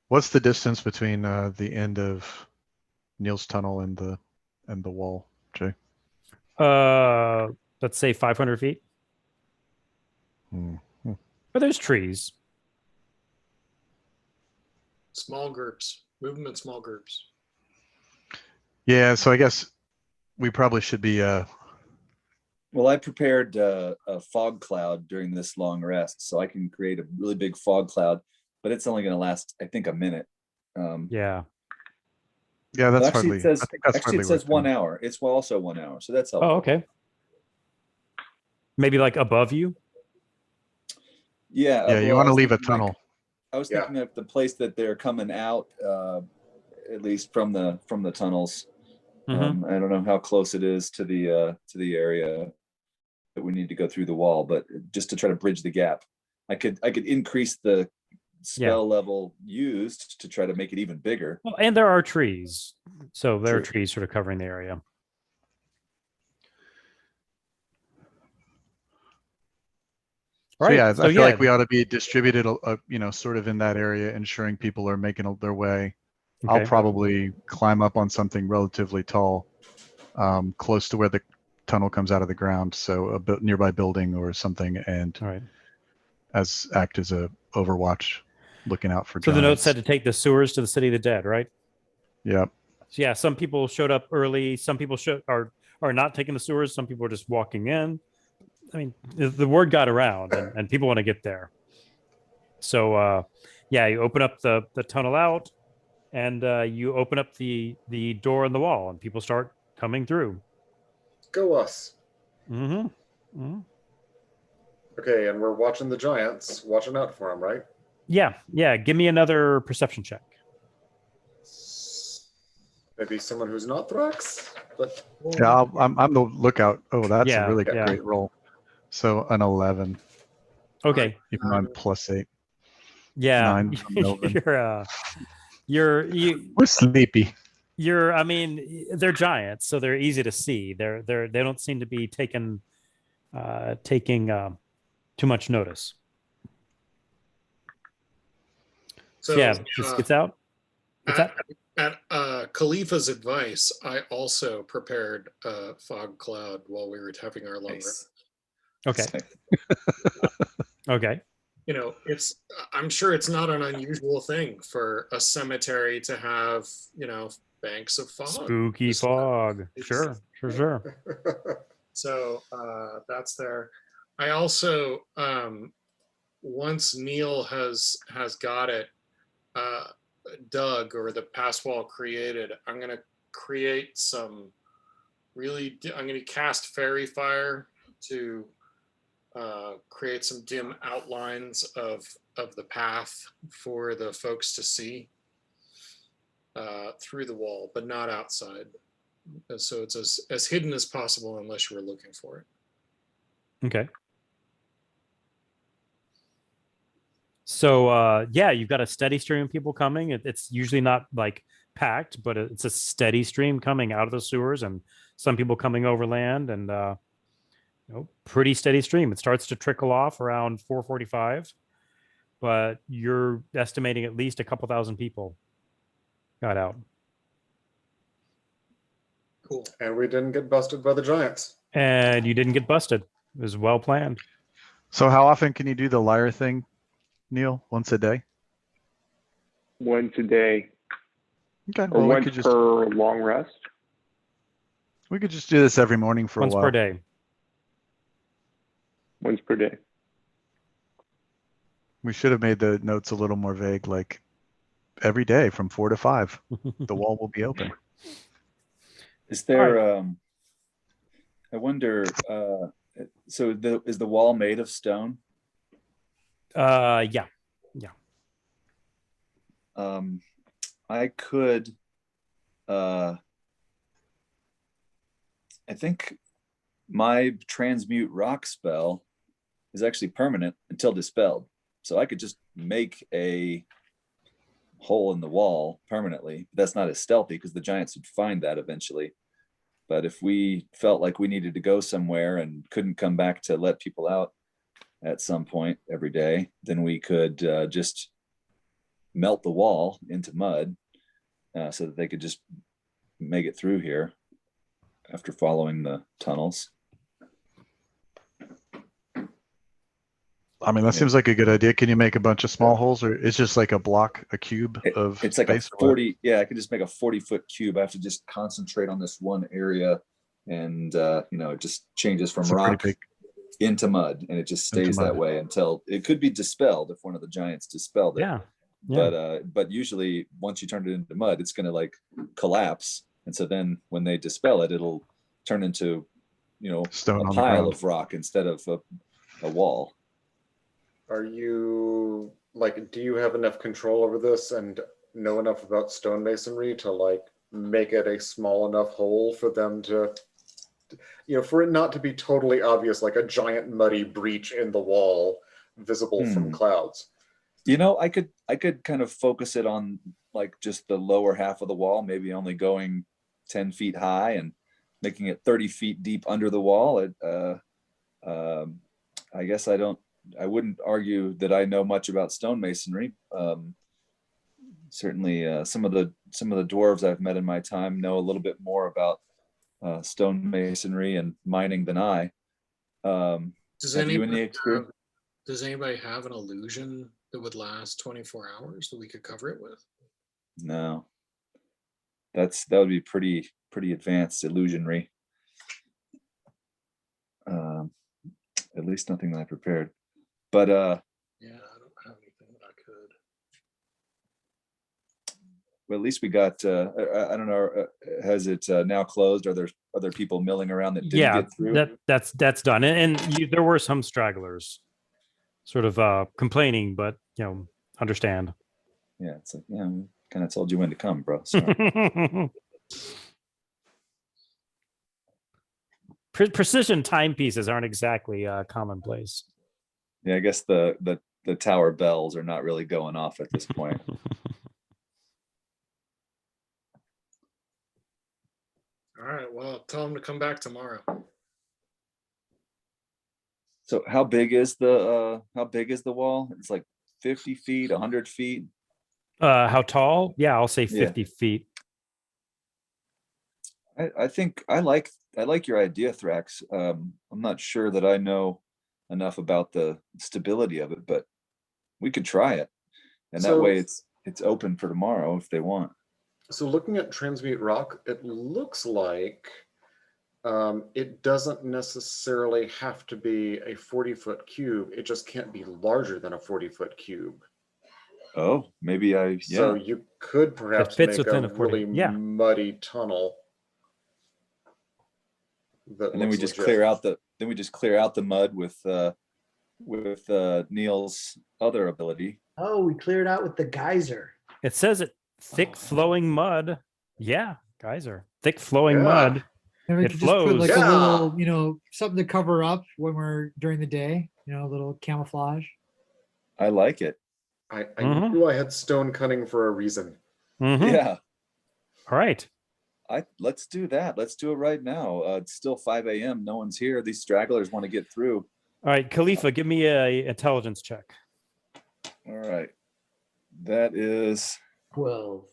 What's the distance between the end of Neil's tunnel and the wall, Jay? Let's say 500 feet. Mm-hmm. But there's trees. Small groups. Move them in small groups. Yeah, so I guess we probably should be. Well, I prepared a fog cloud during this long rest, so I can create a really big fog cloud, but it's only going to last, I think, a minute. Yeah. Yeah, that's actually hardly. it says, I think that's actually it hardly says 1 hour. It's also 1 hour, so that's helpful. Oh, okay. Maybe like above you. Yeah. Yeah, you want to leave a tunnel. I was thinking of the place that they're coming out, at least from the tunnels. Mm-hmm. I don't know how close it is to the area that we need to go through the wall, but just to try to bridge the gap, I could increase the spell level used to try to make it even bigger. Well, and there are trees, so there are True. trees sort of covering the area. So Right. yeah, I So feel like we ought to be distributed, sort of in that area, ensuring people are making their way. Okay. I'll probably climb up on something relatively tall, close to where the tunnel comes out of the ground, so a nearby building or something, and All right. act as a overwatch, looking out for So the note giants. said to take the sewers to the city of the dead, right? Yep. So yeah, some people showed up early. Some people are not taking the sewers. Some people are just walking in. I mean, the word got around, and people want to get there. So you open up the tunnel out, and you open up the door in the wall, and people start coming through. Go us. Mm-hmm. Mm-hmm. Okay, and we're watching the giants, watching out for them, right? Yeah. Give me another perception check. Maybe someone who's not Thrax, but Yeah, I'm the lookout. Oh, that's a really yeah. great roll. So an 11. Okay. Even though I'm +8. Yeah. 9 from Melvin. We're sleepy. I mean, they're giants, so they're easy to see. They don't seem to be taking too much notice. So yeah, this gets out. At Khalifa's advice, I also prepared a fog cloud while we were having our long rest. Okay. Okay. I'm sure it's not an unusual thing for a cemetery to have, banks of fog. Spooky fog. Sure. So that's there. I also, once Neil has got it dug or the pass wall created, I'm going to create I'm going to cast Fairy Fire to create some dim outlines of the path for the folks to see through the wall, but not outside. So it's as hidden as possible unless you were looking for it. Okay. So yeah, you've got a steady stream of people coming. It's usually not like packed, but it's a steady stream coming out of the sewers, and some people coming overland, and pretty steady stream. It starts to trickle off around 4:45, but you're estimating at least a couple thousand people got out. Cool. And we didn't get busted by the giants. And you didn't get busted. It was well planned. So how often can you do the liar thing, Neil? Once a day? Once a day, Okay. or Well, we once could just per long rest. do this every morning for Once a while. per day. Once per day. We should have made the notes a little more vague, like every day from 4 to 5, the wall will be open. Is there, I wonder, so is the wall made of stone? Yeah. I could, I think my transmute rock spell is actually permanent until dispelled. So I could just make a hole in the wall permanently. That's not as stealthy because the giants would find that eventually. But if we felt like we needed to go somewhere and couldn't come back to let people out at some point every day, then we could just melt the wall into mud so that they could just make it through here after following the tunnels. I mean, that seems like a good idea. Can you make a bunch of small holes, or it's just like a cube of It's like a space? Or what? 40, yeah, I could just make a 40-foot cube. I have to just concentrate on this one area, and it just changes from It's a pretty rock big- into mud, and it just Into stays that mud. way until it could be dispelled if one of the giants dispelled it. Yeah. But usually once you turn it into mud, it's going to like collapse, and so then when they dispel it, it'll turn into Stone a on the pile ground. of rock instead of a wall. Are you do you have enough control over this and know enough about stonemasonry to make it a small enough hole for them to, for it not to be totally obvious, like a giant muddy breach in the wall visible from clouds? I could kind of focus it on like just the lower half of the wall, maybe only going 10 feet high and making it 30 feet deep under the wall. I guess I wouldn't argue that I know much about stonemasonry. Certainly some of the dwarves I've met in my time know a little bit more about stonemasonry and mining than I. Does Have you anybody any experience? does anybody have an illusion that would last 24 hours that we could cover it with? No. That would be pretty advanced illusionary. At least nothing that I prepared. But Yeah, I don't have anything that I could. well, at least we got I don't know, has it now closed? Are there other people milling around that didn't get through? That's done. And there were some stragglers sort of complaining, but understand. Yeah, it's like, we kind of told you when to come, bro. Sorry. Precision timepieces aren't exactly commonplace. Yeah, I guess the tower bells are not really going off at this point. All right, well, tell them to come back tomorrow. So how big is the wall? It's like 50 feet, 100 feet. How tall? Yeah, I'll say 50 feet. I think I like your idea, Thrax. I'm not sure that I know enough about the stability of it, but we could try it, and that way it's open for tomorrow if they want. So looking at transmute rock, it looks like it doesn't necessarily have to be a 40-foot cube. It just can't be larger than a 40-foot cube. Oh, maybe So you could perhaps fits make within a a 40, really yeah. muddy tunnel. And then we just clear out the mud with Neil's other ability. Oh, we cleared out with the geyser. It says it thick flowing mud. Yeah, geyser. thick flowing Yeah. mud. And we It could just put flows. like Yeah. a little, something to cover up when we're during the day, a little camouflage. I like it. I Mhm. knew I had stone cutting for a reason. Mhm. Yeah. All right. Let's do that. Let's do it right now. It's still 5 a.m. No one's here. These stragglers want to get through. All right, Khalifa, give me a intelligence check. All right. That is 12,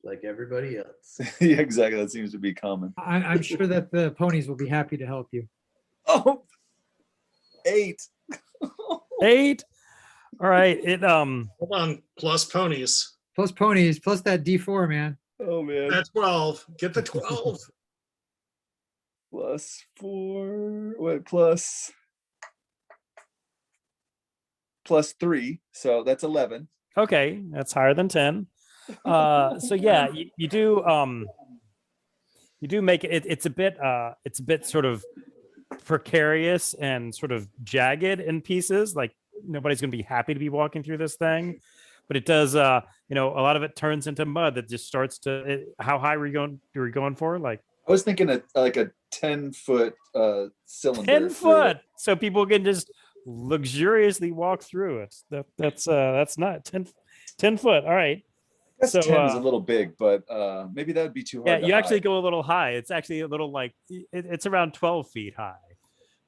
like everybody else. yeah, exactly. That seems to be common. I'm sure that the ponies will be happy to help you. Oh, 8. 8. All right. Hold on, plus ponies. Plus ponies, plus that D4, man. Oh man. That's 12. Get the 12. Plus 4. Wait, plus 3. So that's 11. Okay, that's higher than 10. So yeah, you do make it. It's a bit sort of precarious and sort of jagged in pieces. Like nobody's going to be happy to be walking through this thing, but it does. A lot of it turns into mud that just starts to. How high were you going? You were going for like I was thinking like a 10-foot cylinder. 10 through foot, it. so people can just luxuriously walk through it. That's not 10 foot. All right. I guess So, 10 is a little big, but maybe that would be too hard. Yeah, to you actually hide. go a little high. It's actually a little like it's around 12 feet high,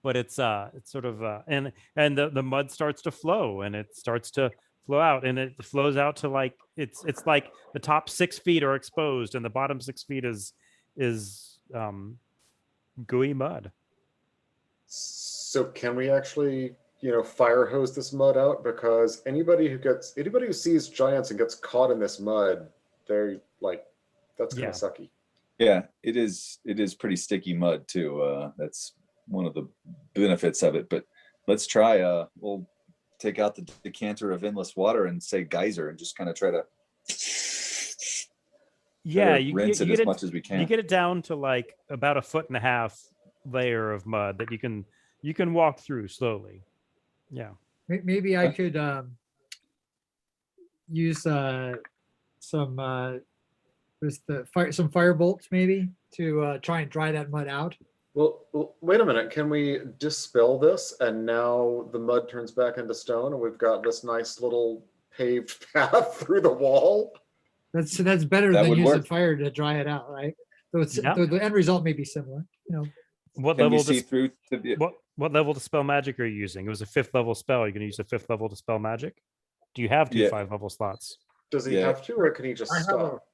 but it's sort of and the mud starts to flow and it starts to flow out and it flows out to like it's like the top 6 feet are exposed and the bottom 6 feet is gooey mud. So can we actually, fire hose this mud out? Because anybody who sees giants and gets caught in this mud, they're like, that's kind Yeah. of sucky. Yeah, it is pretty sticky mud too. That's one of the benefits of it. But let's try. We'll take out the decanter of endless water and say geyser and just kind of try to Yeah, you rinse get it as it, much as we can. you get it down to like about 1.5 foot layer of mud that you can walk through slowly. Yeah. Maybe I could use some some fire bolts maybe to try and dry that mud out. Well, wait a minute. Can we dispel this and now the mud turns back into stone and we've got this nice little paved path through the wall? That's better That than would using work. fire to dry it out, right? So Yeah. the end result may be similar. What Can we level see dis- through to the, what level dispel magic are you using? It was a 5th level spell. You're gonna use a 5th level dispel magic? Do you have 2 Yeah. 5 level slots? Does he Yeah. have to, or can he just I have a stop?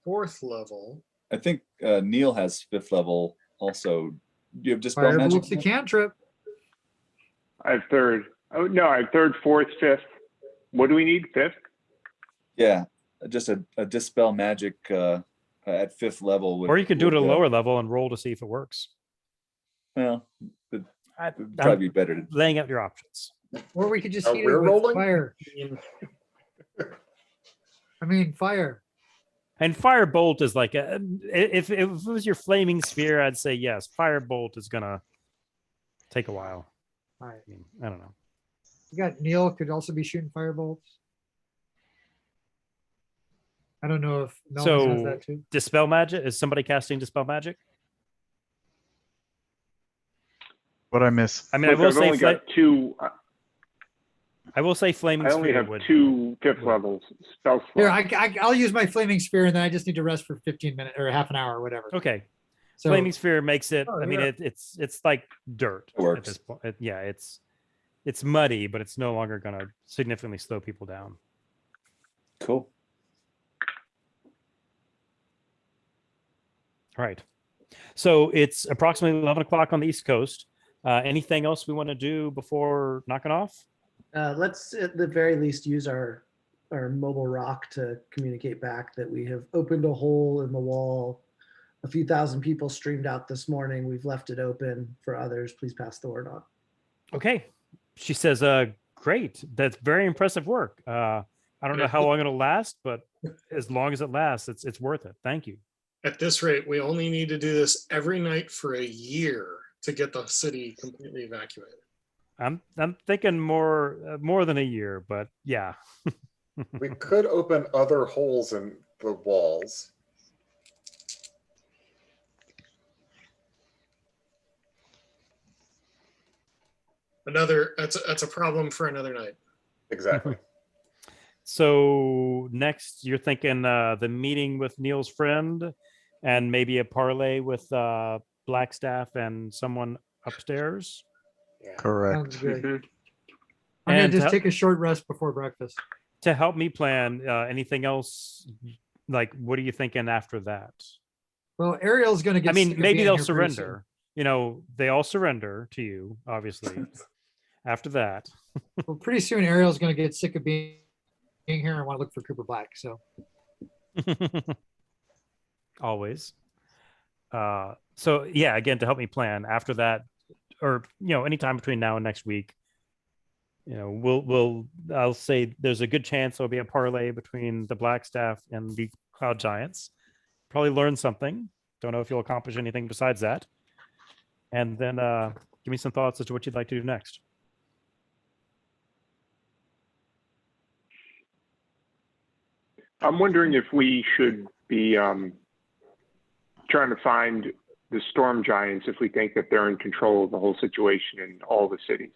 4th level. I think Neil has 5th level also. Do you have dispel Fire magic? bolts a cantrip. I have 3rd. Oh no, I have 3rd, 4th, 5th. What do we need? 5th? Yeah, just a dispel magic at 5th level. Or you can do it at a would, lower level and roll to see if it works. Well, it'd I'm probably be better to. laying out your options. Or we could just Are heat we it with rolling? fire. I mean, fire. And firebolt is like if it was your flaming sphere, I'd say yes. Firebolt is gonna take a while. All right. I mean, I don't know. You got Neil could also be shooting fire bolts. I don't know if Melvin has So that too. dispel magic, is somebody casting dispel magic? What I miss? I mean, Look, I've only got 2. I will say flaming I only sphere have would 2 5th levels spell slots. Here, I'll use my flaming spear, and then I just need to rest for 15 minutes or half an hour or whatever. okay. So Flaming sphere makes it. Oh, I mean, yeah. it's like dirt It works. at this point. Yeah, it's muddy, but it's no longer gonna significantly slow people down. Cool. All right. So it's approximately 11 o'clock on the East Coast. Anything else we want to do before knocking off? Let's at the very least use our mobile rock to communicate back that we have opened a hole in the wall. A few thousand people streamed out this morning. We've left it open for others. Please pass the word on. Okay. She says, great. That's very impressive work. I don't know how long it'll last, but as long as it lasts, it's worth it. Thank you. At this rate, we only need to do this every night for a year to get the city completely evacuated. I'm thinking more than a year, but yeah. We could open other holes in the walls. that's a problem for another night. Exactly. So next, you're thinking the meeting with Neil's friend, and maybe a parlay with Blackstaff and someone upstairs. Sounds Correct. good. Mhm. I'm gonna And just to- take a short rest before breakfast. To help me plan, anything else? Like, what are you thinking after that? Well, Ariel's gonna get. I sick mean, of maybe being they'll here pretty soon. surrender. You know, they all surrender to you, obviously. After that, Well, pretty soon Ariel's gonna get sick of being here and want to look for Cooper Black. So always. So yeah, again, to help me plan after that, or anytime between now and next week, I'll say there's a good chance there'll be a parlay between the Blackstaff and the Cloud Giants. Probably learn something. Don't know if you'll accomplish anything besides that. And then give me some thoughts as to what you'd like to do next. I'm wondering if we should be trying to find the storm giants if we think that they're in control of the whole situation in all the cities.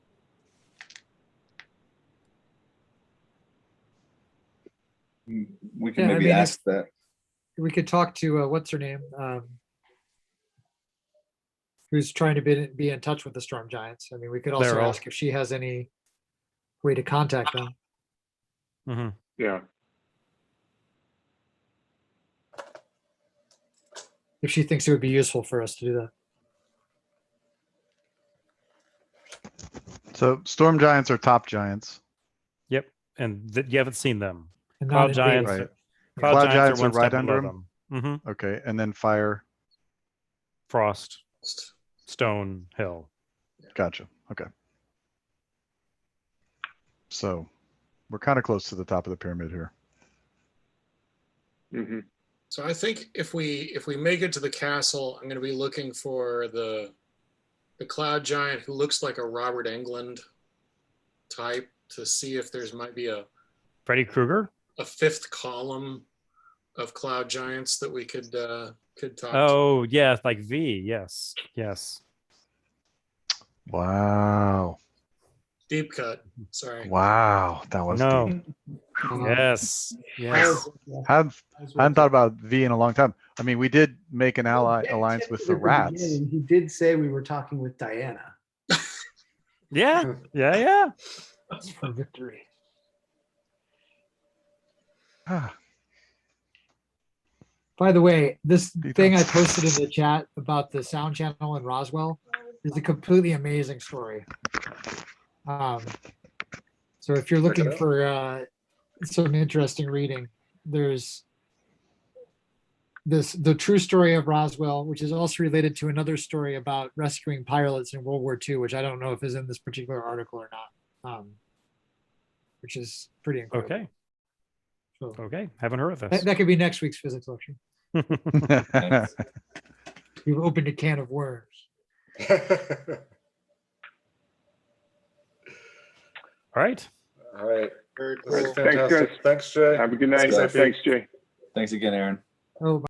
We can Yeah, I maybe mean, ask that. we could talk to what's her name, who's trying to be in touch with the Storm Giants. I mean, we could also Beryl. ask if she has any way to contact them. Mm-hmm. Yeah. If she thinks it would be useful for us to do that. So storm giants are top giants. Yep. And you haven't seen them. And Cloud not Giants. invaders. Right. Cloud, Cloud Giants, Giants are are one right step under below them. Mm-hmm. Okay, and then fire. Frost, Stone, Hill. Gotcha. Okay. So we're kind of close to the top of the pyramid here. Mm-hmm. So I think if we make it to the castle, I'm going to be looking for the Cloud Giant who looks like a Robert Englund type to see if there's might be a Freddy Krueger. fifth column of Cloud Giants that we could talk to. Oh yeah, like V. Yes. Yes. Wow. Deep cut. Sorry. Wow. That was No. deep. Yes. Yes. hadn't thought about V in a long time. I mean, we did make an alliance with the rats. He did say we were talking with Diana. Yeah. Yeah. Yeah. That's for victory. Ah, By the way, this Details. thing I posted in the chat about the sound channel in Roswell is a completely amazing story. So if you're looking for some interesting reading, there's the true story of Roswell, which is also related to another story about rescuing pilots in World War II, which I don't know if is in this particular article or not, which is pretty incredible. Okay. So Okay. Haven't heard of this. that could be next week's physics lecture. Thanks. You've opened a can of worms. All right. All right. Very This is cool. Thanks, fantastic. guys. Thanks, Jay. Have a good night. Thanks, Effie. Thanks, Jay. Thanks again, Aaron. Oh,